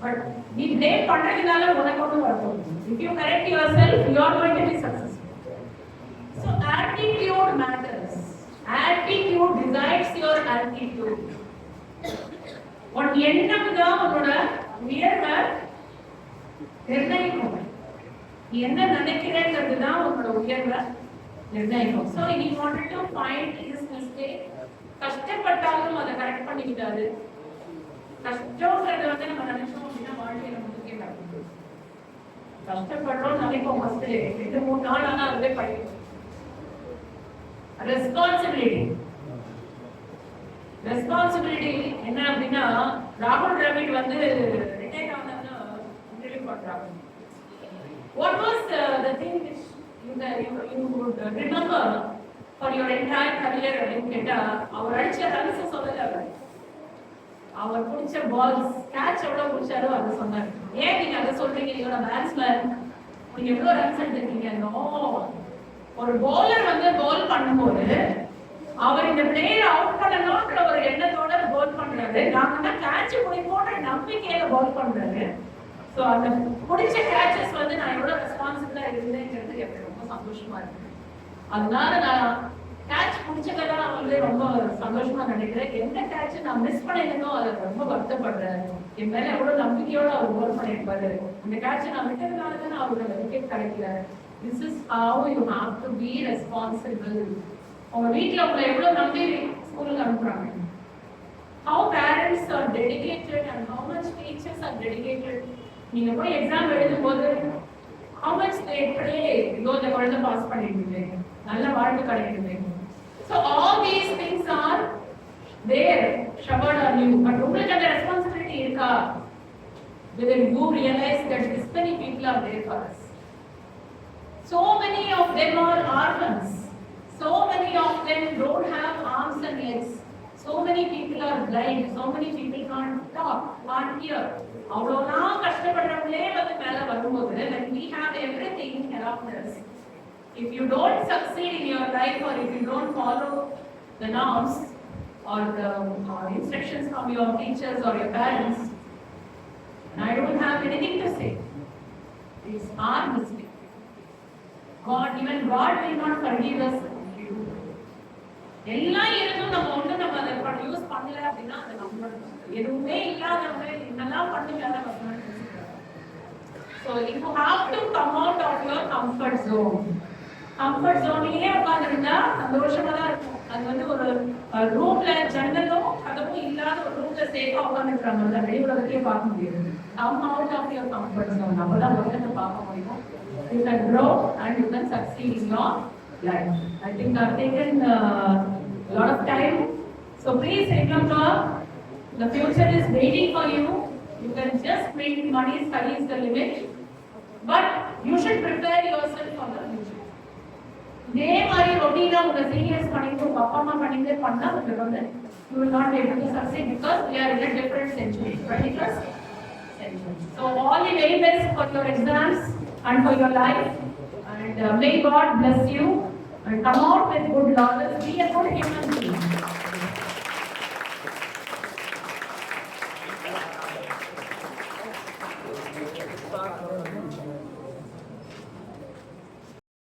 But we blame பண்றதுனால உனக்கு ஒன்றும் வரப்போகுது. If you correct yourself, you are going to be successful. So attitude matters. Attitude decides your altitude. உன் எண்ணம் தான் உன்னோட உயர்வை நிர்ணயிக்கும். நீ என்ன நினைக்கிறேங்கிறது தான் உன்னோட உயர்வை நிர்ணயிக்கும். So he wanted to find his mistake. கஷ்டப்பட்டாலும் அதை கரெக்ட் பண்ணிக்கிட்டாரு. கஷ்டங்கிறது வந்து நம்ம நினைச்சோம் அப்படின்னா வாழ்க்கையில முக்கியம் நடக்கும். கஷ்டப்படுறோம் நினைப்போம் ஃபர்ஸ்ட் 2-3 நாள் ஆனா அதுவே படிக்கும். ரெஸ்பான்சிபிலிட்டி என்ன அப்படின்னா, ராகுல் டிராவிட் வந்து ரிட்டையர் ஆனதுன்னா இன்டர்வியூ பண்றாங்க. What was the thing which you would remember for your entire career அப்படின்னு கேட்டா அவர் அடிச்ச ரன்ஸ் சொல்லல அவர் பிடிச்ச பால்ஸ் கேட்ச் எவ்வளவு பிடிச்சாரோ அதை சொன்னார். ஏன் நீங்க அதை சொல்றீங்க? நீங்களோட பேட்ஸ்மேன் நீங்க எவ்வளவு ரன்ஸ் எடுத்திருக்கீங்க? ஒரு bowler வந்து ball பண்ணும்போது அவர் இந்த பிளேயர் அவுட் பண்ணணும்ன்ற ஒரு எண்ணத்தோட ball பண்றாரு. நாங்க கேட்ச் பிடிப்போன்ற நம்பிக்கையில ball பண்றாரு. சோ அந்த பிடிச்ச கேட்சஸ் வந்து நான் எவ்வளவு ரெஸ்பான்சிபிளா இருந்தேங்கிறது எனக்கு ரொம்ப சந்தோஷமா இருக்கு. அதனால நான் கேட்ச் பிடிச்சதெல்லாம் வந்து ரொம்ப சந்தோஷமா நினைக்கிறேன். எந்த கேட்ச் நான் மிஸ் பண்ணிருந்தோ அதை ரொம்ப வருத்தப்படுறேன். என் மேல எவ்வளவு நம்பிக்கையோட அவர் கோல் பண்ணிருப்பாரு. இந்த கேட்சை நான் விட்டதுனால தான் அவரோட விக்கெட் கிடைக்கல. This is how you have to be responsible. உங்க வீட்டுல உங்களை எவ்வளவு நம்பி ஸ்கூலுக்கு அனுப்புறாங்க. How parents are dedicated and how much teachers are dedicated. நீங்க போய் எக்ஸாம் எழுதும்போது how much they pray இதோ இந்த குழந்தை பாஸ் பண்ணிடுவீங்க, நல்ல வாழ்க்கை கிடைக்குது. So all these things are there showered on you. But உங்களுக்கு அந்த responsibility இருக்கா? Whether you realize that this many people are there for us. So many of them are orphans. So many of them don't have arms and legs. So many people are blind. So many people can't talk, can't hear. அவ்வளோலாம் கஷ்டப்படுறவங்களே வந்து மேலே வரும்போது when we have everything around us, if you don't succeed in your life or if you don't follow the norms or the instructions from your teachers or your parents, I don't have anything to say. It's our mistake. Even God will not forgive us. எல்லாம் இருந்தும் நம்ம ஒண்ணு நம்ம அதை use பண்ணல அப்படின்னா அது நம்மளோட எதுவுமே இல்லாதவங்க என்னெல்லாம் பண்ணுங்க. So you have to come out of your comfort zone. Comfort ஜோன்லயே உட்கார்ந்துருந்தா சந்தோஷமா தான் இருக்கும். அது வந்து ஒரு ரூம்ல ஜன்னலும் கதவும் இல்லாத ஒரு ரூம்ல சேஃபா உட்கார்ந்துருக்காங்க. அந்த வெளி உலகத்தையே பார்க்க முடியாது. Come out of your comfort zone. அப்பதான் உலகத்தை பார்க்க முடியும். You can grow and you can succeed in your life. I think I've taken a lot of time. So please remember, the future is waiting for you. You can just make money, study is the limit. But you should prepare yourself for the future. இதே மாதிரி ரொட்டீனா உங்க seniors பண்ணிட்டு உங்க அப்பா அம்மா பண்ணிட்டு பண்ணா உங்களுக்கு வந்து you will not be able to succeed because we are in a different century, 21st century. So all the very best for your exams and for your life, and may God bless you and come out with good knowledge. Be a good human being.